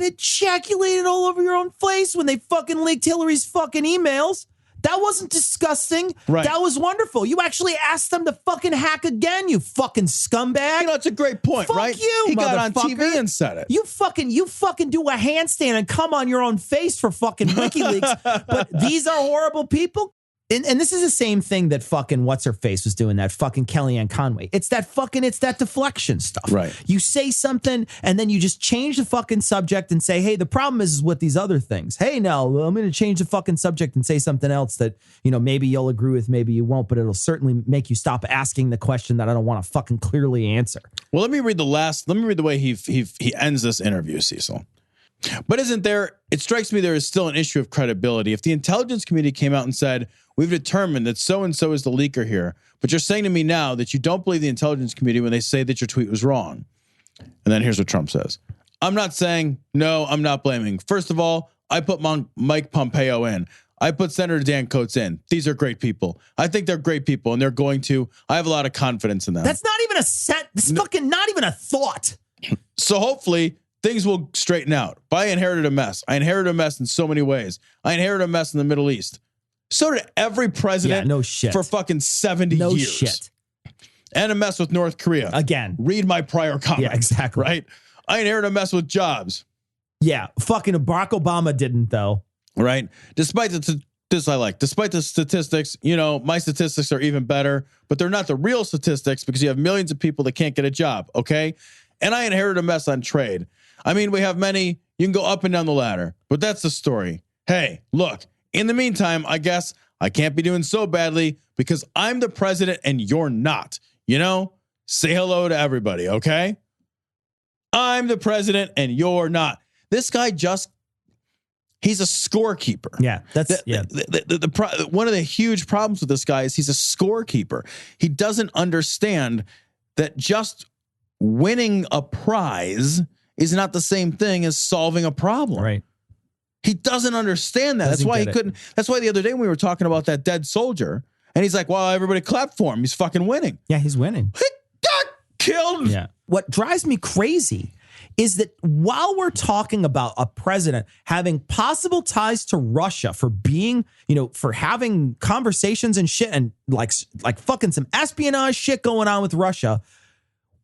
ejaculated all over your own face when they fucking leaked Hillary's fucking emails. That wasn't disgusting. Right. That was wonderful. You actually asked them to fucking hack again, you fucking scumbag. It's a great point, right? Fuck you, he got on motherfucker. TV and said it. You fucking do a handstand and come on your own face for fucking WikiLeaks. But these are horrible people. And this is the same thing that fucking what's-her-face was doing, that fucking Kellyanne Conway. It's that deflection stuff. Right. You say something, and then you just change the fucking subject and say, hey, the problem is with these other things. Hey, no, I'm going to change the fucking subject and say something else that, maybe you'll agree with, maybe you won't, but it'll certainly make you stop asking the question that I don't want to fucking clearly answer. Well, let me read the way he ends this interview, Cecil. But it strikes me there is still an issue of credibility. If the intelligence community came out and said, we've determined that so-and-so is the leaker here, but you're saying to me now that you don't believe the intelligence community when they say that your tweet was wrong. And then here's what Trump says. I'm not saying, no, I'm not blaming. First of all, I put Mike Pompeo in. I put Senator Dan Coates in. These are great people. I think they're great people, and I have a lot of confidence in them. That's not even fucking not even a thought. So hopefully... things will straighten out. But I inherited a mess. I inherited a mess in so many ways. I inherited a mess in the Middle East. So did every president for fucking 70 years. No shit. And a mess with North Korea. Again. Read my prior comments. Yeah, exactly. Right? I inherited a mess with jobs. Yeah, fucking Barack Obama didn't, though. Right? Despite the statistics, my statistics are even better, but they're not the real statistics because you have millions of people that can't get a job, okay? And I inherited a mess on trade. I mean, we have many, you can go up and down the ladder, but that's the story. Hey, look, in the meantime, I guess I can't be doing so badly because I'm the president and you're not. Say hello to everybody, okay? I'm the president and you're not. This guy he's a scorekeeper. Yeah, one of the huge problems with this guy is he's a scorekeeper. He doesn't understand that just winning a prize is not the same thing as solving a problem. Right. He doesn't understand that. That's why he couldn't. That's why the other day when we were talking about that dead soldier, and he's like, well, everybody clap for him. He's fucking winning. Yeah, he's winning. He got killed. Yeah. What drives me crazy is that while we're talking about a president having possible ties to Russia for being, for having conversations and shit and like fucking some espionage shit going on with Russia,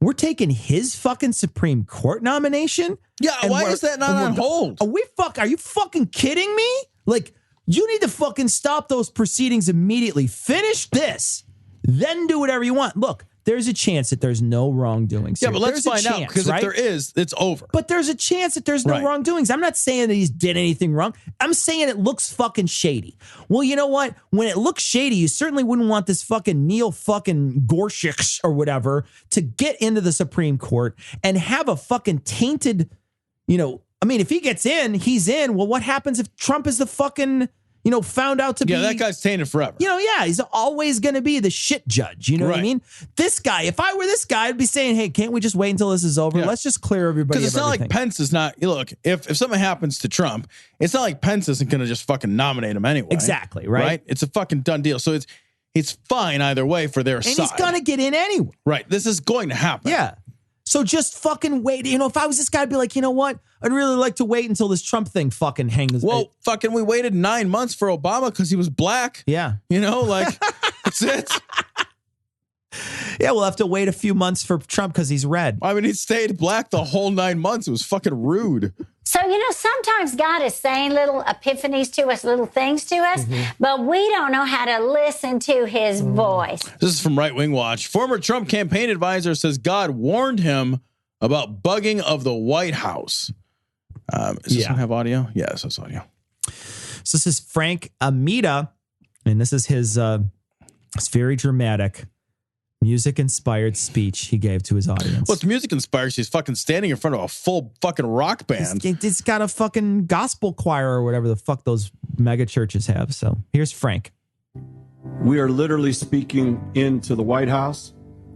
we're taking his fucking Supreme Court nomination. Yeah, why is that not on hold? Are you fucking kidding me? Like, you need to fucking stop those proceedings immediately. Finish this, then do whatever you want. Look, there's a chance that there's no wrongdoings. Yeah, but let's find out, because if there is, it's over. But there's a chance that there's no wrongdoings. I'm not saying that he's did anything wrong. I'm saying it looks fucking shady. Well, you know what? When it looks shady, you certainly wouldn't want this fucking Neil fucking Gorsuch or whatever to get into the Supreme Court and have a fucking tainted, if he gets in, he's in. Well, what happens if Trump is the fucking, found out to be. Yeah, that guy's tainted forever. He's always going to be the shit judge. You know what I mean? This guy, if I were this guy, I'd be saying, hey, can't we just wait until this is over? Let's just clear everybody. Because it's not like Pence is not. Look, if something happens to Trump, it's not like Pence isn't going to just fucking nominate him anyway. Exactly, right? It's a fucking done deal. So it's fine either way for their side. And he's going to get in anyway. Right. This is going to happen. Yeah. So just fucking wait. If I was this guy, I'd be like, you know what? I'd really like to wait until this Trump thing fucking hangs. Well, fucking we waited 9 months for Obama because he was black. Yeah. That's it. Yeah, we'll have to wait a few months for Trump because he's red. I mean, he stayed black the whole 9 months. It was fucking rude. So, sometimes God is saying little epiphanies to us, little things to us, but we don't know how to listen to his voice. This is from Right Wing Watch. Former Trump campaign advisor says God warned him about bugging of the White House. Does this one have audio? Yeah, this has audio. So this is Frank Amita, and this is his it's very dramatic, music-inspired speech he gave to his audience. Well, it's music-inspired. She's fucking standing in front of a full fucking rock band. It's got a fucking gospel choir or whatever the fuck those mega churches have. So here's Frank. We are literally speaking into the White House.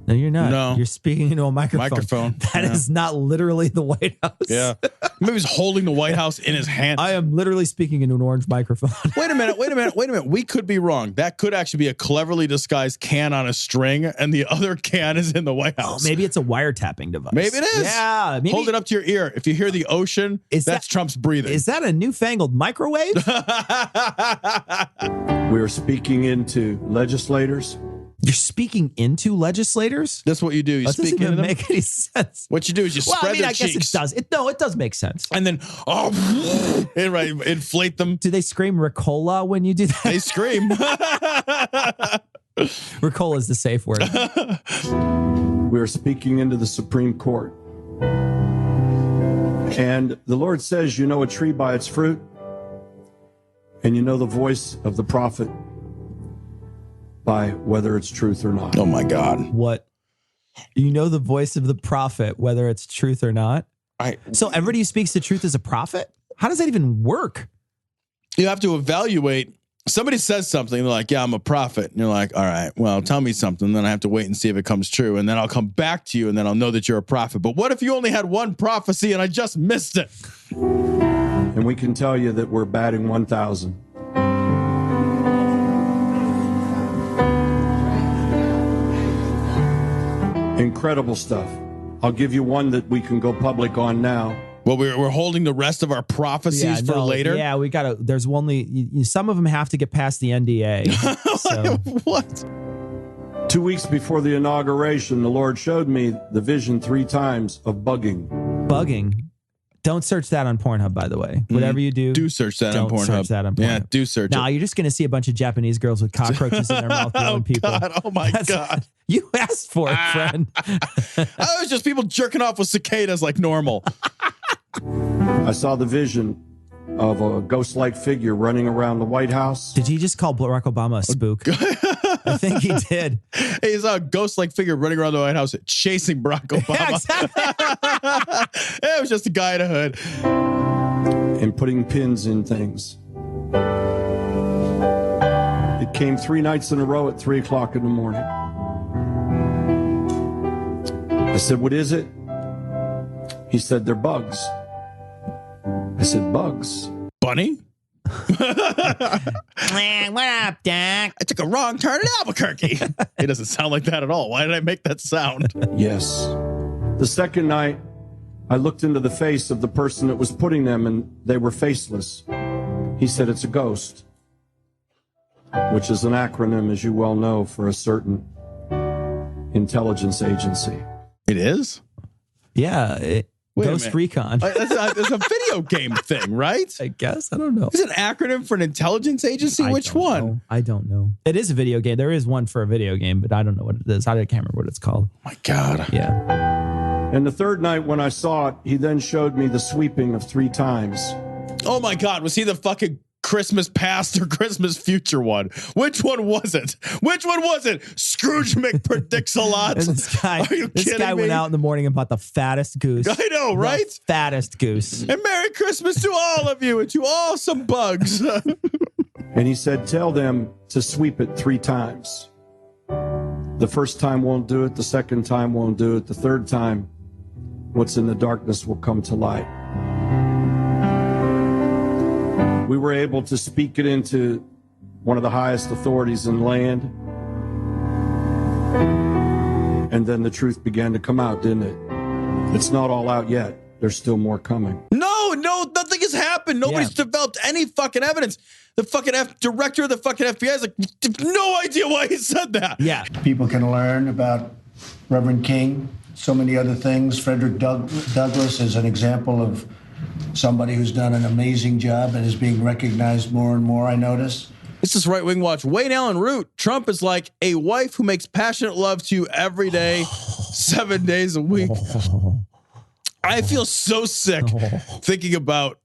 No, you're not. No. You're speaking into a microphone. That is not literally the White House. Yeah. Maybe he's holding the White House in his hand. I am literally speaking into an orange microphone. Wait a minute. We could be wrong. That could actually be a cleverly disguised can on a string, and the other can is in the White House. Maybe it's a wiretapping device. Maybe it is. Yeah. Maybe. Hold it up to your ear. If you hear the ocean, that's Trump's breathing. Is that a newfangled microwave? We are speaking into legislators. You're speaking into legislators? That's what you do. You speak into them. Doesn't even make any sense. What you do is you spread their cheeks. I guess it does. It does make sense. And then, inflate them. Do they scream Ricola when you do that? They scream. Ricola is the safe word. We are speaking into the Supreme Court. And the Lord says, you know a tree by its fruit, and you know the voice of the prophet by whether it's truth or not. Oh my God. What? You know the voice of the prophet, whether it's truth or not? So everybody who speaks the truth is a prophet? How does that even work? You have to evaluate. Somebody says something, they're like, yeah, I'm a prophet. And you're like, all right, well, tell me something. Then I have to wait and see if it comes true. And then I'll come back to you and then I'll know that you're a prophet. But what if you only had one prophecy and I just missed it? And we can tell you that we're batting 1,000. Incredible stuff. I'll give you one that we can go public on now. Well, we're holding the rest of our prophecies for later. Yeah, we got to. There's only some of them have to get past the NDA. So. What? 2 weeks before the inauguration, the Lord showed me the vision 3 times of bugging. Bugging. Don't search that on Pornhub, by the way. Whatever you do, search that on Pornhub. Don't search that on Pornhub. Yeah, do search it. Nah, you're just going to see a bunch of Japanese girls with cockroaches in their mouth blowing people. Oh my God. You asked for it, friend. It was just people jerking off with cicadas like normal. I saw the vision of a ghost-like figure running around the White House. Did he just call Barack Obama a spook? I think he did. He saw a ghost-like figure running around the White House chasing Barack Obama. Yeah, exactly. It was just a guy in a hood. And putting pins in things. It came 3 nights in a row at 3 o'clock in the morning. I said, what is it? He said, they're bugs. I said, bugs? Bunny? What up, Doc? I took a wrong turn in Albuquerque. It doesn't sound like that at all. Why did I make that sound? Yes. The second night, I looked into the face of the person that was putting them, and they were faceless. He said, it's a ghost, which is an acronym, as you well know, for a certain intelligence agency. It is? Yeah. Ghost Recon. It's a video game thing, right? I guess. I don't know. Is it an acronym for an intelligence agency? Which one? Know. I don't know. It is a video game. There is one for a video game, but I don't know what it is. I can't remember what it's called. Oh my God. Yeah. And the third night when I saw it, he then showed me the sweeping of 3 times. Oh my God. Was he the fucking Christmas past or Christmas future one? Which one was it? Which one was it? Scrooge McPredicts a lot. And this guy went out in the morning and bought the fattest goose. I know, right? The fattest goose. And Merry Christmas to all of you and to all some bugs. And he said, tell them to sweep it 3 times. The first time won't do it. The second time won't do it. The third time, what's in the darkness will come to light. We were able to speak it into one of the highest authorities in land. And then the truth began to come out, didn't it? It's not all out yet. There's still more coming. No, nothing has happened. Nobody's developed any fucking evidence. The fucking director of the fucking FBI is like, no idea why he said that. Yeah. People can learn about Reverend King, so many other things. Frederick Douglass is an example of somebody who's done an amazing job and is being recognized more and more, I notice. This is Right Wing Watch. Wayne Allen Root. Trump is like a wife who makes passionate love to you every day, 7 days a week. I feel so sick thinking about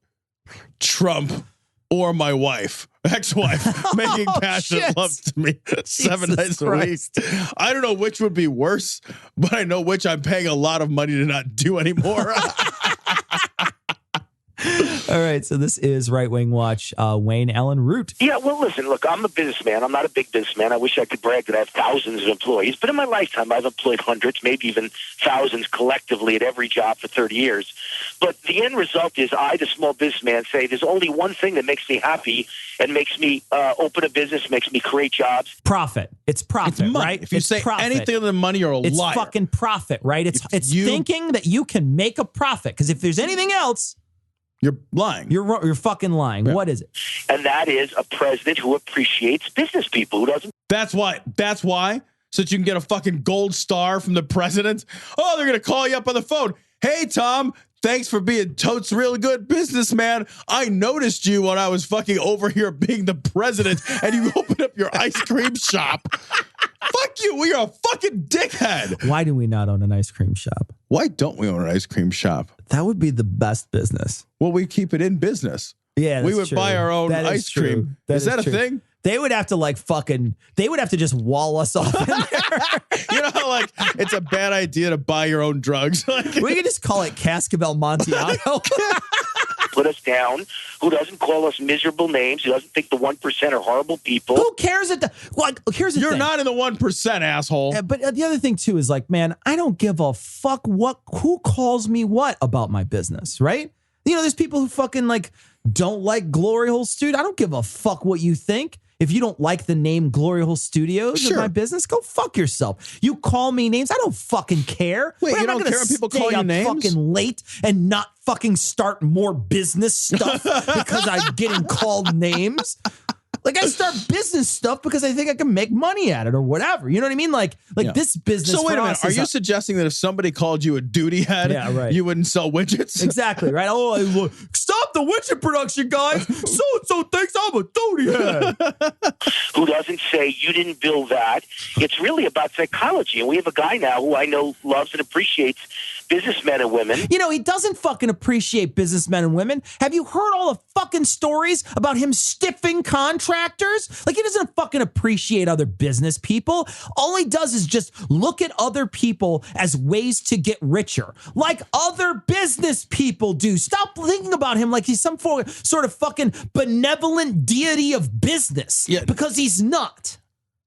Trump or my wife, ex-wife, making passionate love to me 7 days a week. I don't know which would be worse, but I know which I'm paying a lot of money to not do anymore. All right, so this is Right Wing Watch. Wayne Allen Root. Yeah, well, listen, look, I'm a businessman. I'm not a big businessman. I wish I could brag that I have thousands of employees. But in my lifetime, I've employed hundreds, maybe even thousands collectively at every job for 30 years. But the end result is I, the small businessman, say there's only one thing that makes me happy and makes me open a business, makes me create jobs. Profit. It's profit, It's money. right? If you It's say profit. anything other than money, you're a It's liar. fucking profit, right? It's thinking that you can make a profit. Because if there's anything else, you're lying. You're fucking lying. Yeah. What is it? And that is a president who appreciates business people, who doesn't. That's why. So that you can get a fucking gold star from the president. Oh, they're going to call you up on the phone. Hey, Tom, thanks for being totes really good businessman. I noticed you when I was fucking over here being the president and you opened up your ice cream shop. Fuck you. We are a fucking dickhead. Why do we not own an ice cream shop? Why don't we own an ice cream shop? That would be the best business. Well, we keep it in business. Yeah, we would true. buy our own That ice cream. Is that a true. thing? They would have to they would have to just wall us off in there. You know how like it's a bad idea to buy your own drugs? Like, we could just call it Cascabel Montiano. Put us down, who doesn't call us miserable names, who doesn't think the 1% are horrible people. Who cares? Here's the You're thing. not in the 1%, asshole. Yeah, but the other thing too is like, man, I don't give a fuck who calls me what about my business, right? You know, there's people who fucking like don't like Glory Hole Studio. I don't give a fuck what you think. If you don't like the name Glory Hole Studios of my business, go fuck yourself. You call me names, I don't fucking care. Wait, but you I'm don't not care when people stay call you up names? fucking late and not fucking start more business stuff because I'm getting called names. Like I start business stuff because I think I can make money at it or whatever. You know what I mean? Like this business. So wait for a minute. us Are is you suggesting that if somebody called you a duty head, you wouldn't sell widgets? Exactly, right? Oh, stop the widget production, guys. So thinks I'm a duty head. Who doesn't say you didn't build that. It's really about psychology. And we have a guy now who I know loves and appreciates businessmen and women. You know, he doesn't fucking appreciate businessmen and women. Have you heard all the fucking stories about him stiffing contractors? Like, he doesn't fucking appreciate other business people. All he does is just look at other people as ways to get richer, like other business people do. Stop thinking about him like he's some sort of fucking benevolent deity of business, because he's not.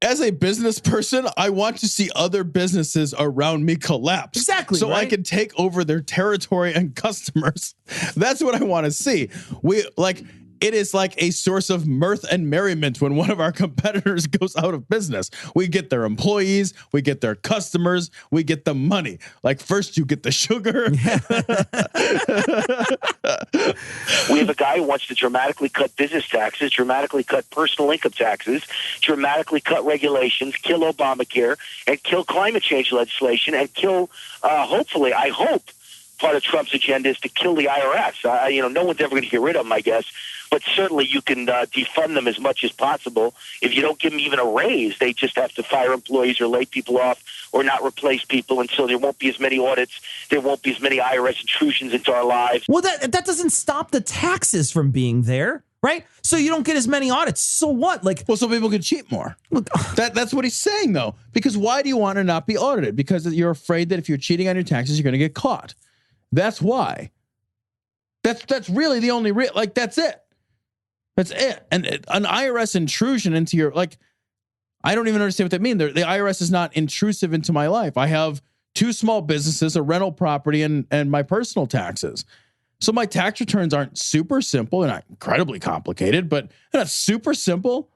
As a business person, I want to see other businesses around me collapse. Exactly. So I can take over their territory and customers. That's what I want to see. It is like a source of mirth and merriment when one of our competitors goes out of business. We get their employees, we get their customers, we get the money. Like first you get the sugar. We have a guy who wants to dramatically cut business taxes, dramatically cut personal income taxes, dramatically cut regulations, kill Obamacare, and kill climate change legislation, and kill, hopefully, I hope, part of Trump's agenda is to kill the IRS. No one's ever going to get rid of them, I guess. But certainly you can defund them as much as possible. If you don't give them even a raise, they just have to fire employees or lay people off or not replace people. And so there won't be as many audits. There won't be as many IRS intrusions into our lives. Well, that doesn't stop the taxes from being there, right? So you don't get as many audits. So what? Well, so people can cheat more. That's what he's saying, though. Because why do you want to not be audited? Because you're afraid that if you're cheating on your taxes, you're going to get caught. That's why. That's really the only that's it. That's it. And an IRS intrusion into your, like, I don't even understand what that means. The IRS is not intrusive into my life. I have 2 small businesses, a rental property, and my personal taxes. So my tax returns aren't super simple. They're not incredibly complicated, but they're not super simple.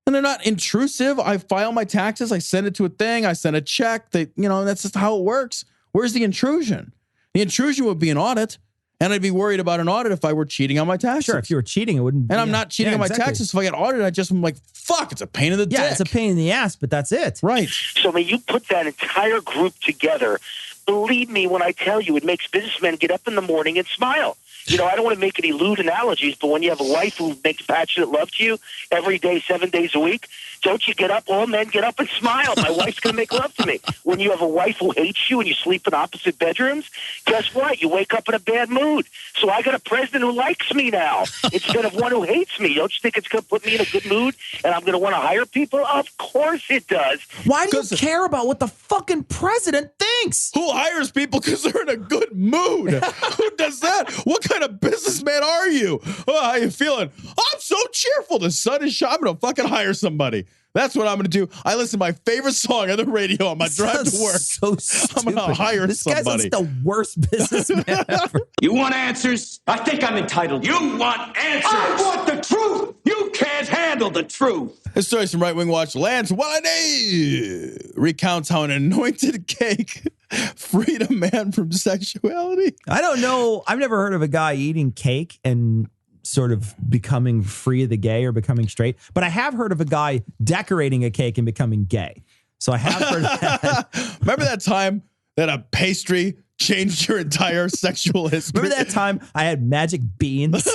And they're not intrusive. I file my taxes. I send it to a thing. I send a check. That's just how it works. Where's the intrusion? The intrusion would be an audit. And I'd be worried about an audit if I were cheating on my taxes. Sure, if you were cheating, it wouldn't. And I'm not cheating on my taxes. If I get audited, I'm like, fuck, it's a pain in the dick. Yeah, it's a pain in the ass, but that's it. Right. So, I mean, you put that entire group together. Believe me when I tell you, it makes businessmen get up in the morning and smile. You know, I don't want to make any lewd analogies, but when you have a wife who makes passionate love to you every day, 7 days a week, don't you get up? All men get up and smile. My wife's going to make love to me. When you have a wife who hates you and you sleep in opposite bedrooms, guess what? You wake up in a bad mood. So I got a president who likes me now instead of one who hates me. Don't you think it's going to put me in a good mood and I'm going to want to hire people? Of course it does. Why do you care about what the fucking president thinks? Who hires people because they're in a good mood? Who does that? What kind of businessman are you? Oh, how you feeling? I'm so cheerful. The sun is shining. I'm going to fucking hire somebody. That's what I'm going to do. I listen to my favorite song on the radio on my drive to work. So stupid. I'm going to hire this somebody. This guy's the worst businessman ever. You want answers? I think I'm entitled. You want answers? I want the truth. You can't handle the truth. This story from Right Wing Watch. Lance Wallady recounts how an anointed cake freed a man from sexuality. I don't know. I've never heard of a guy eating cake and sort of becoming free of the gay or becoming straight, but I have heard of a guy decorating a cake and becoming gay. So I have heard of that. Remember that time that a pastry changed your entire sexual history? Remember that time I had magic beans?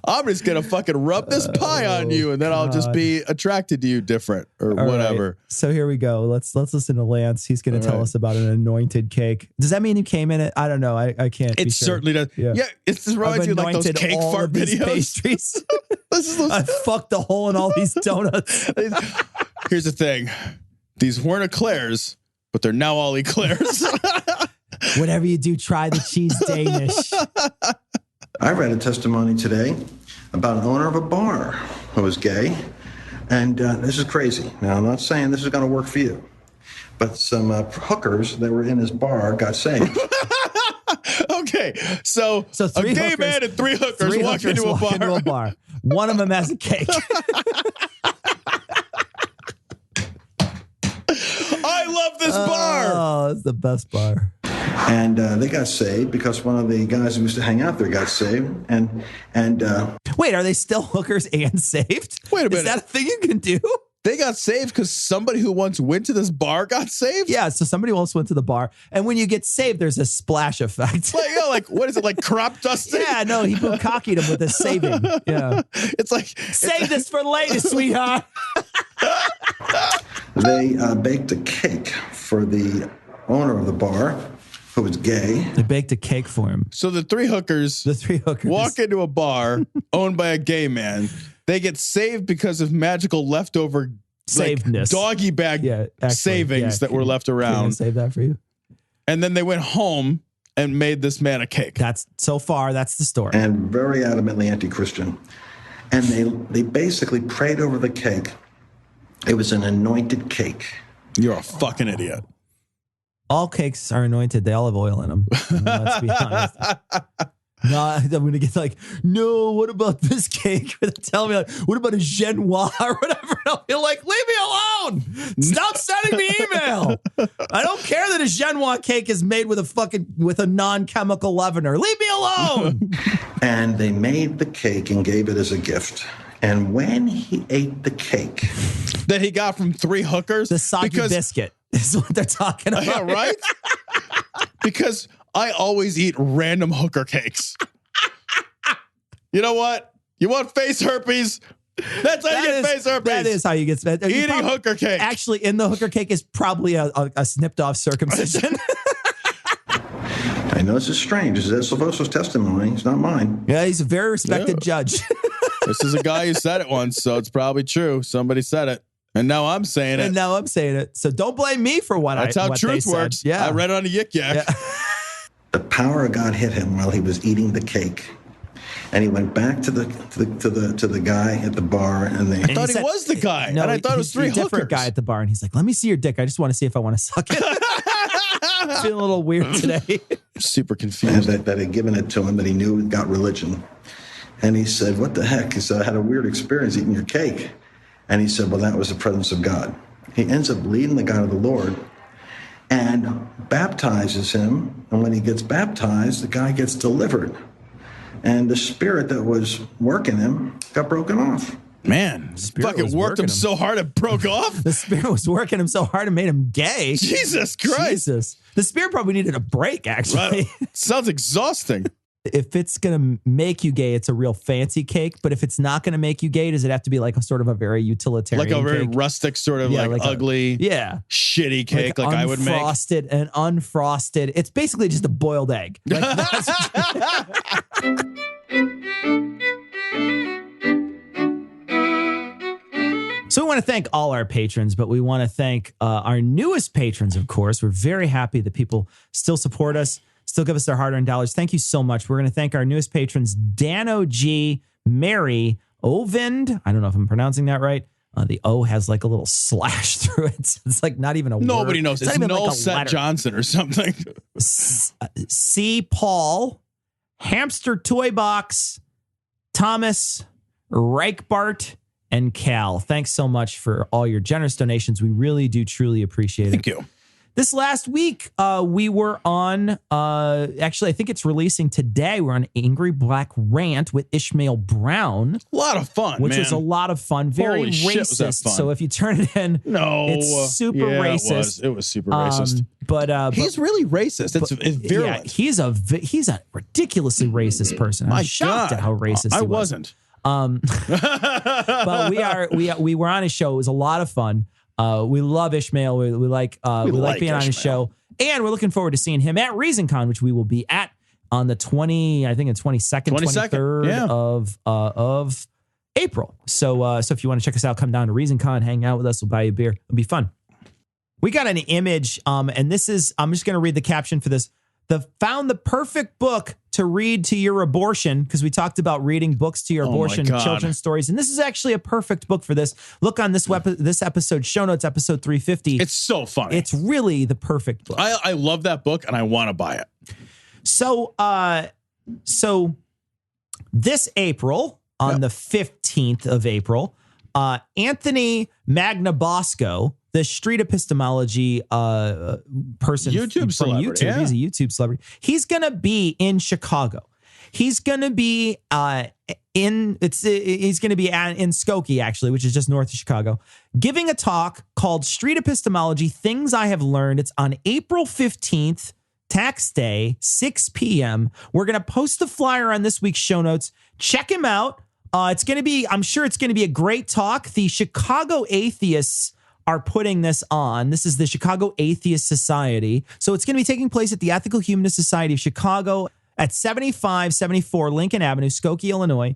I'm just going to fucking rub this pie on you and then I'll just be attracted to you different or All whatever. Right. So here we go. Let's listen to Lance. He's going to tell us about an anointed cake. Does that mean he came in it? I don't know. I can't. It certainly does. Yeah, it reminds you like those cake fart videos. Pastries. I fucked the hole in all these donuts. Here's the thing. These weren't eclairs, but they're now all eclairs. Whatever you do, try the cheese Danish. I read a testimony today about an owner of a bar who was gay, and this is crazy. Now, I'm not saying this is going to work for you, but some hookers that were in his bar got saved. Okay, so a gay man and 3 hookers walk into a bar. One of them has a cake. I love this bar. Oh, it's the best bar. And they got saved because one of the guys who used to hang out there got saved. And wait, are they still hookers and saved? Wait a minute. Is that a thing you can do? They got saved because somebody who once went to this bar got saved? Yeah, so somebody once went to the bar. And when you get saved, there's a splash effect. Like what is it, like crop dusting? Yeah, no, he bukkake him with a saving. Yeah. It's like... Save this for later, sweetheart. They baked a cake for the owner of the bar, who was gay. They baked a cake for him. So the three hookers walk into a bar owned by a gay man. They get saved because of magical leftover savedness, doggy bag savings that were left around. Can I save that for you? And then they went home and made this man a cake. That's the story. And very adamantly anti-Christian. And they basically prayed over the cake. It was an anointed cake. You're a fucking idiot. All cakes are anointed. They all have oil in them. Let's be honest. No, I'm going to get like, no, what about this cake? Tell me, like, what about a Genoa or whatever? And I'll be like, leave me alone. Stop sending me email. I don't care that a Genoa cake is made with a non-chemical leavener. Leave me alone. And they made the cake and gave it as a gift. And when he ate the cake that he got from three hookers, the soggy biscuit is what they're talking about. Yeah, right? Because I always eat random hooker cakes. You know what? You want face herpes? That's how you get face herpes. That is how you get face herpes. Eating hooker cake. Actually, in the hooker cake is probably a snipped off circumcision. I know this is strange. This is Ed Silvoso's testimony. It's not mine. Yeah, he's a very respected judge. This is a guy who said it once, so it's probably true. Somebody said it. And now I'm saying it. So don't blame me for what That's how truth works. Yeah. I read it on a Yik Yak. The power of God hit him while he was eating the cake. And he went back to the guy at the bar, and they. I thought he was the guy. No, and I thought it was three different hookers. guy at the bar, and he's like, "Let me see your dick. I just want to see if I want to suck it." Feeling a little weird today. Super confused. That had given it to him, that he knew got religion. And he said, "What the heck?" He said, "I had a weird experience eating your cake." And he said, "Well, that was the presence of God." He ends up leading the guy to the Lord and baptizes him. And when he gets baptized, the guy gets delivered. And the spirit that was working him got broken off. Man, fucking worked him so hard it broke off. The spirit was working him so hard it made him gay. Jesus Christ. Jesus. The spirit probably needed a break, actually. Sounds exhausting. If it's going to make you gay, it's a real fancy cake. But if it's not going to make you gay, does it have to be like a sort of a very utilitarian Like a very cake? rustic, sort of like ugly, shitty shitty cake like I would make? Frosted and unfrosted. It's basically just a boiled egg. Like So we want to thank all our patrons, but we want to thank our newest patrons, of course. We're very happy that people still support us, still give us their hard-earned dollars. Thank you so much. We're going to thank our newest patrons, Dano G, Mary, Ovind. I don't know if I'm pronouncing that right. The O has like a little slash through it. So it's like not even a Nobody word. knows. It's not even Noel like a Set letter. Johnson or something. C. Paul, Hamster Toy Box, Thomas, Reichbart, and Cal. Thanks so much for all your generous donations. We really do truly appreciate it. Thank you. This last week, we were on, actually, I think it's releasing today. We're on Angry Black Rant with Ishmael Brown. A lot of fun, which man. was a lot of fun. Very Holy shit, was that racist. fun. So if you turn it in, it's super racist. It was super racist. But he's really racist. It's virulent. Yeah, he's a ridiculously racist person. I'm shocked at how racist I he was. wasn't. But we were on his show. It was a lot of fun. We love Ishmael. We like being on his show, and we're looking forward to seeing him at ReasonCon, which we will be at on the 22nd, 23rd of April. So if you want to check us out, come down to ReasonCon, hang out with us. We'll buy you a beer. It'll be fun. We got an image, and this is, I'm just going to read the caption for this. Found the perfect book to read to your abortion, because we talked about reading books to your abortion, children's stories. And this is actually a perfect book for this. Look on this episode, show notes, episode 350. It's so funny. It's really the perfect book. I love that book and I want to buy it. So this April, on the 15th of April, Anthony Magnabosco, the street epistemology person YouTube from celebrity, YouTube. yeah. He's a YouTube celebrity. He's going to be in Chicago. He's going to be in Skokie, actually, which is just north of Chicago, giving a talk called Street Epistemology, Things I Have Learned. It's on April 15th, tax day, 6 p.m. We're going to post the flyer on this week's show notes. Check him out. I'm sure it's going to be a great talk. The Chicago Atheists are putting this on. This is the Chicago Atheist Society. So it's going to be taking place at the Ethical Humanist Society of Chicago at 7574 Lincoln Avenue, Skokie, Illinois.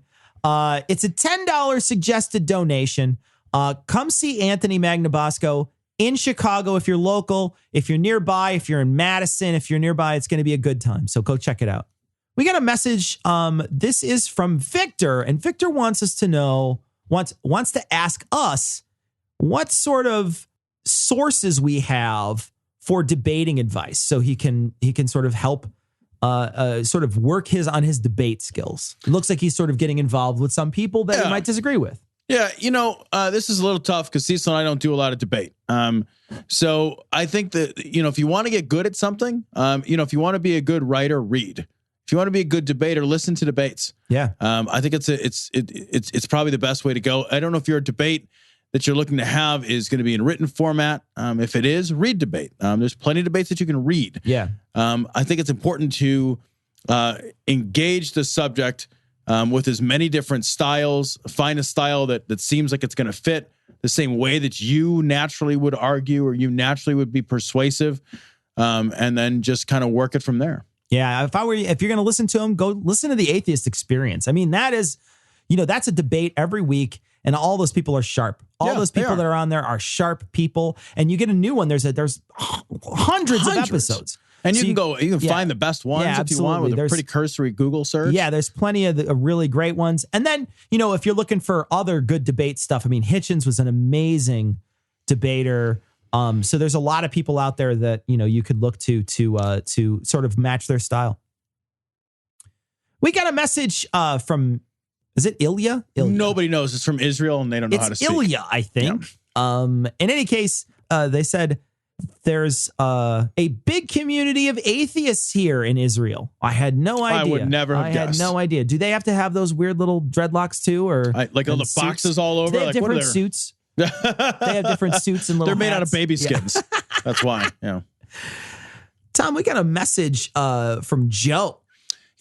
It's a $10 suggested donation. Come see Anthony Magnabosco in Chicago if you're local, if you're nearby, if you're in Madison, if you're nearby, it's going to be a good time. So go check it out. We got a message. This is from Victor, and Victor wants us to know, wants to ask us what sort of sources we have for debating advice, so he can sort of help sort of work on his debate skills. It looks like he's sort of getting involved with some people that he might disagree with. Yeah, this is a little tough because Cecil and I don't do a lot of debate. So I think that, if you want to get good at something, if you want to be a good writer, read. If you want to be a good debater, listen to debates. Yeah. I think it's probably the best way to go. I don't know if your debate that you're looking to have is going to be in written format. If it is, read debate. There's plenty of debates that you can read. Yeah. I think it's important to engage the subject with as many different styles. Find a style that seems like it's going to fit the same way that you naturally would argue or you naturally would be persuasive, and then just kind of work it from there. Yeah, if you're going to listen to him, go listen to the Atheist Experience. I mean, that is, that's a debate every week, and all those people are sharp. All those people that are on there are sharp people, and you get a new one. There's hundreds of episodes. And So you can find the best ones if you want with a pretty cursory Google search. Yeah, there's plenty of really great ones. And then, if you're looking for other good debate stuff, I mean, Hitchens was an amazing debater. So there's a lot of people out there that, you could look to sort of match their style. We got a message from, is it Ilya? Nobody knows. It's from Israel and they don't know how to speak. It's Ilya, I think. Yeah. In any case, they said there's a big community of atheists here in Israel. I had no idea. I would never have guessed. I had no idea. Do they have to have those weird little dreadlocks too? Or like all the boxes all over? Do they have different suits? They have different suits and little They're made hats. out of baby skins. Yeah. That's why. Yeah. Tom, we got a message from Joe.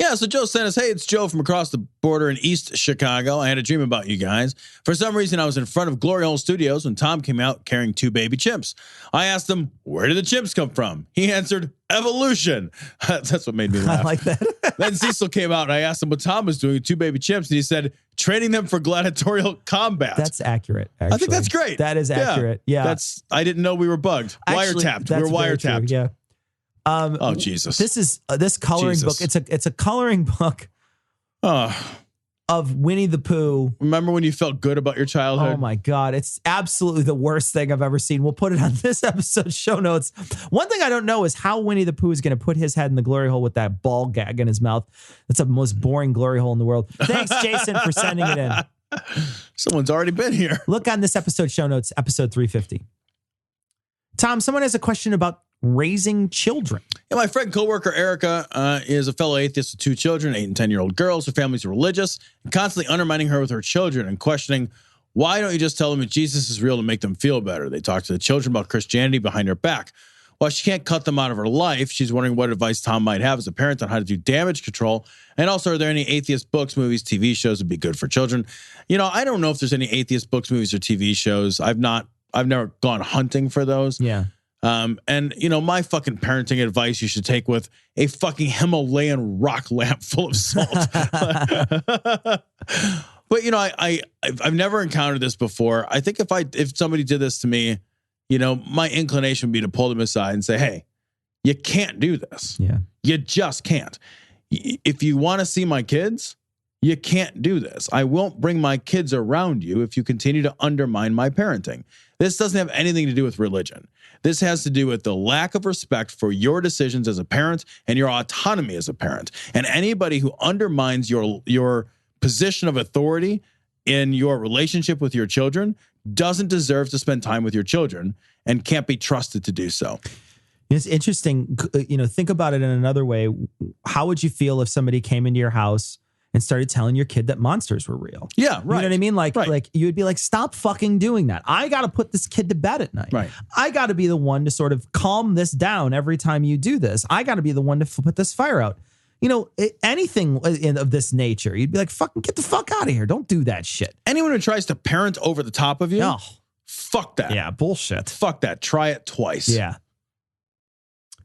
Yeah, so Joe sent us, hey, it's Joe from across the border in East Chicago. I had a dream about you guys. For some reason, I was in front of Glory Hole Studios when Tom came out carrying 2 baby chimps. I asked him, where did the chimps come from? He answered, evolution. That's what made me laugh. I like that. Then Cecil came out and I asked him what Tom was doing with 2 baby chimps. And he said, training them for gladiatorial combat. That's accurate, actually. I think that's great. That is accurate. Yeah. I didn't know we were bugged. Actually, wiretapped. We're wiretapped. Yeah. Oh, Jesus. This is this coloring book. It's a coloring book of Winnie the Pooh. Remember when you felt good about your childhood? Oh my God. It's absolutely the worst thing I've ever seen. We'll put it on this episode's show notes. One thing I don't know is how Winnie the Pooh is going to put his head in the glory hole with that ball gag in his mouth. That's the most boring glory hole in the world. Thanks, Jason, for sending it in. Someone's already been here. Look on this episode show notes, episode 350. Tom, someone has a question about raising children. Yeah, my friend coworker Erica is a fellow atheist with 2 children, 8 and 10-year-old girls. Her family's religious and constantly undermining her with her children and questioning, why don't you just tell them that Jesus is real to make them feel better? They talk to the children about Christianity behind her back. While she can't cut them out of her life, she's wondering what advice Tom might have as a parent on how to do damage control. And also, are there any atheist books, movies, TV shows that would be good for children? I don't know if there's any atheist books, movies, or TV shows. I've never gone hunting for those. Yeah. And my fucking parenting advice you should take with a fucking Himalayan rock lamp full of salt. But I've never encountered this before. I think if somebody did this to me, my inclination would be to pull them aside and say, hey, you can't do this. Yeah. You just can't. If you want to see my kids, you can't do this. I won't bring my kids around you if you continue to undermine my parenting. This doesn't have anything to do with religion. This has to do with the lack of respect for your decisions as a parent and your autonomy as a parent. And anybody who undermines your position of authority in your relationship with your children doesn't deserve to spend time with your children and can't be trusted to do so. It's interesting. Think about it in another way. How would you feel if somebody came into your house and started telling your kid that monsters were real? Yeah, right. You know what I mean? Like you would be like, stop fucking doing that. I got to put this kid to bed at night. Right. I got to be the one to sort of calm this down every time you do this. I got to be the one to put this fire out. Anything of this nature, you'd be like, fucking get the fuck out of here. Don't do that shit. Anyone who tries to parent over the top of you, fuck that. Yeah, bullshit. Fuck that. Try it twice. Yeah.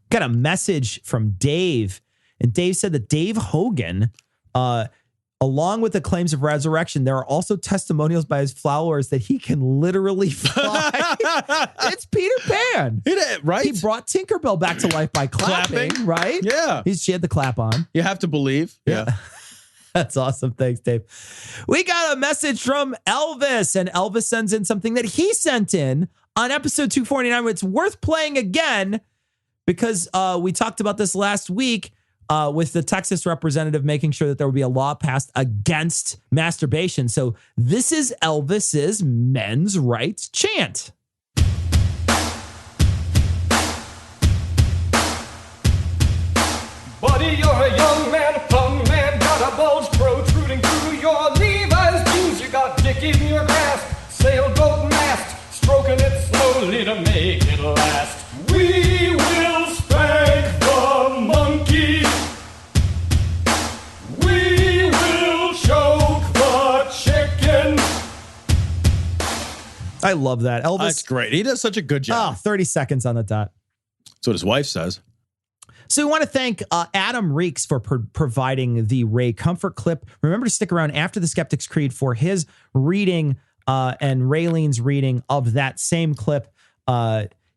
Got a message from Dave, and Dave said that Dave Hogan, along with the claims of resurrection, there are also testimonials by his followers that he can literally fly. It's Peter Pan. Right? He brought Tinkerbell back to life by clapping. Right? Yeah. She had the clap on. You have to believe. Yeah. That's awesome. Thanks, Dave. We got a message from Elvis, and Elvis sends in something that he sent in on episode 249. It's worth playing again because we talked about this last week with the Texas representative making sure that there would be a law passed against masturbation. So this is Elvis's men's rights chant. Buddy, you're a young man, a plumb man, got a bulge protruding through your Levi's jeans. You got dick in your grasp, sailboat mast, stroking it slowly to make it last. We will spank the monkey. We will choke the chicken. I love that. Elvis. That's great. He does such a good job. 30 seconds on the dot. That's what his wife says. So we want to thank Adam Reeks for providing the Ray Comfort clip. Remember to stick around after the Skeptic's Creed for his reading and Raylene's reading of that same clip.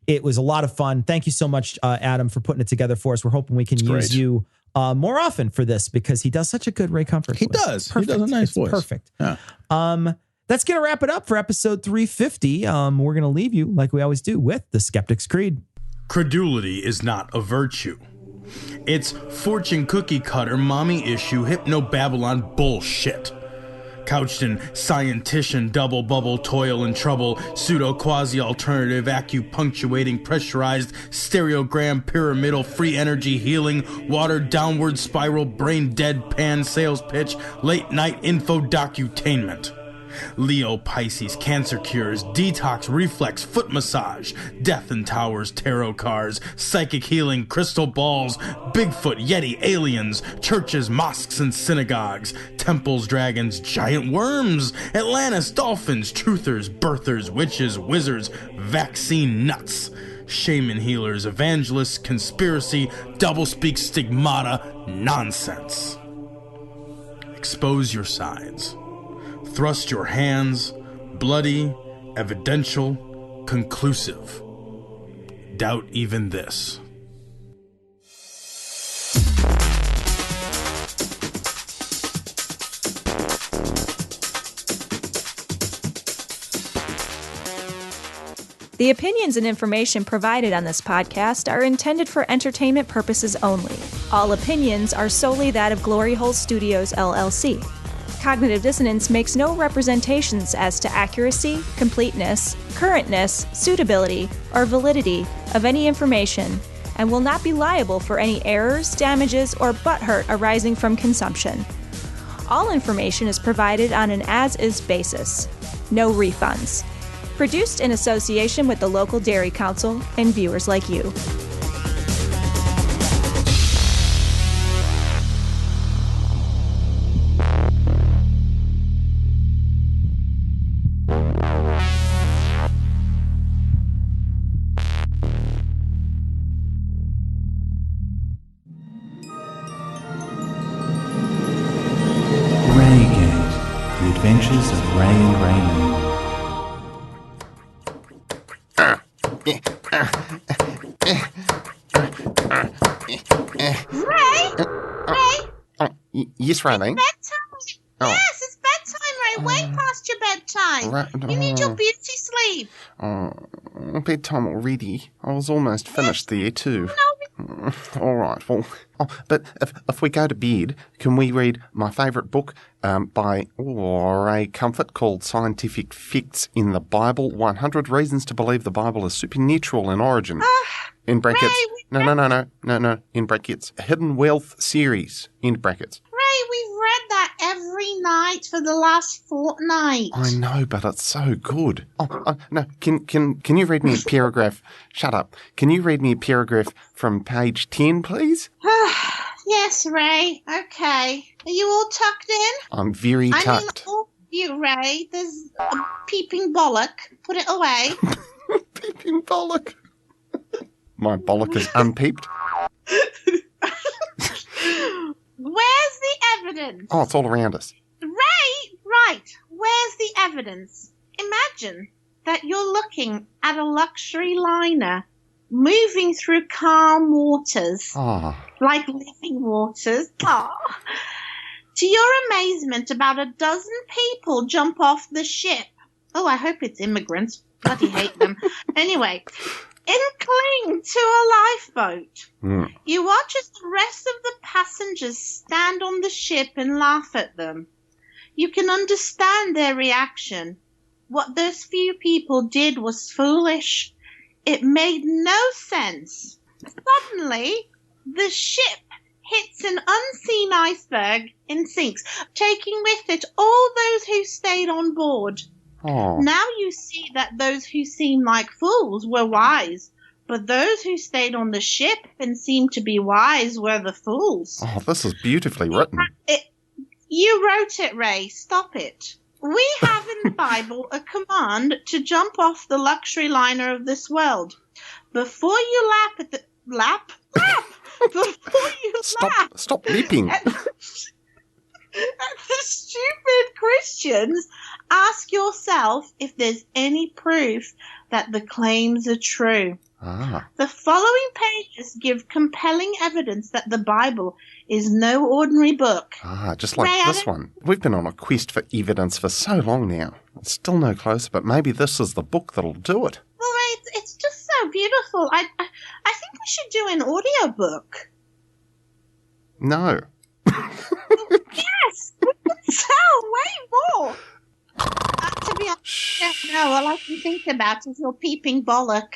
It was a lot of fun. Thank you so much, Adam, for putting it together for us. We're hoping we can use you more often for this because he does such a good Ray Comfort voice. He does. He does a nice voice. Perfect. Yeah. That's going to wrap it up for episode 350. We're going to leave you, like we always do, with the Skeptic's Creed. Credulity is not a virtue. It's fortune cookie cutter, mommy issue, hypno-Babylon bullshit. Couched in scientician, double bubble, toil and trouble, pseudo quasi alternative, acupunctuating, pressurized, stereogram, pyramidal, free energy healing, watered downward spiral, brain deadpan sales pitch, late night info docutainment. Leo, Pisces, cancer cures, detox, reflex, foot massage, death and towers, tarot cards, psychic healing, crystal balls, Bigfoot, Yeti, aliens, churches, mosques and synagogues, temples, dragons, giant worms, Atlantis, dolphins, truthers, birthers, witches, wizards, vaccine nuts, shaman healers, evangelists, conspiracy, doublespeak, stigmata, nonsense. Expose your sides. Thrust your hands, bloody, evidential, conclusive. Doubt even this. The opinions and information provided on this podcast are intended for entertainment purposes only. All opinions are solely that of Glory Hole Studios, LLC. Cognitive Dissonance makes no representations as to accuracy, completeness, currentness, suitability, or validity of any information, and will not be liable for any errors, damages, or butthurt arising from consumption. All information is provided on an as-is basis. No refunds. Produced in association with the local Dairy Council and viewers like you. Adventures of Ray and Raymond. Yes, Riley. Bedtime. Yes, it's bedtime, Ray. Way past your bedtime. You need your beauty sleep. Bedtime already. I was almost finished there too. All right. Well, but if we go to bed, can we read my favourite book by Ray Comfort called Scientific Facts in the Bible, 100 Reasons to Believe the Bible is Supernatural in Origin. In brackets. No. In brackets. Hidden Wealth Series. In brackets. Ray, we've read that every night for the last fortnight. I know, but it's so good. No. Can you read me a paragraph? Shut up. Can you read me a paragraph from page 10, please? Yes, Ray. Okay. Are you all tucked in? I'm very tucked. I mean, all you, Ray. There's a peeping bollock. Put it away. Peeping bollock. My bollock is unpeeped. Where's the evidence? Oh, it's all around us. Ray, right. Where's the evidence? Imagine that you're looking at a luxury liner moving through calm waters. Like living waters. To your amazement, about a dozen people jump off the ship. Oh, I hope it's immigrants. Bloody hate them. Anyway, and cling to a lifeboat. You watch as the rest of the passengers stand on the ship and laugh at them. You can understand their reaction. What those few people did was foolish. It made no sense. Suddenly, the ship hits an unseen iceberg and sinks, taking with it all those who stayed on board. Now you see that those who seemed like fools were wise, but those who stayed on the ship and seemed to be wise were the fools. Oh, this is beautifully written. You wrote it, Ray. Stop it. We have in the Bible a command to jump off the luxury liner of this world. Before you lap at the... Lap? Before you Stop leaping. the stupid Christians, ask yourself if there's any proof that the claims are true. The following pages give compelling evidence that the Bible is no ordinary book. Just like this one. We've been on a quest for evidence for so long now. It's still no closer, but maybe this is the book that'll do it. Well, Ray, it's just so beautiful. I think we should do an audiobook. No. Yes, we could sell way more. To be honest, no, all I can think about is your peeping bollock.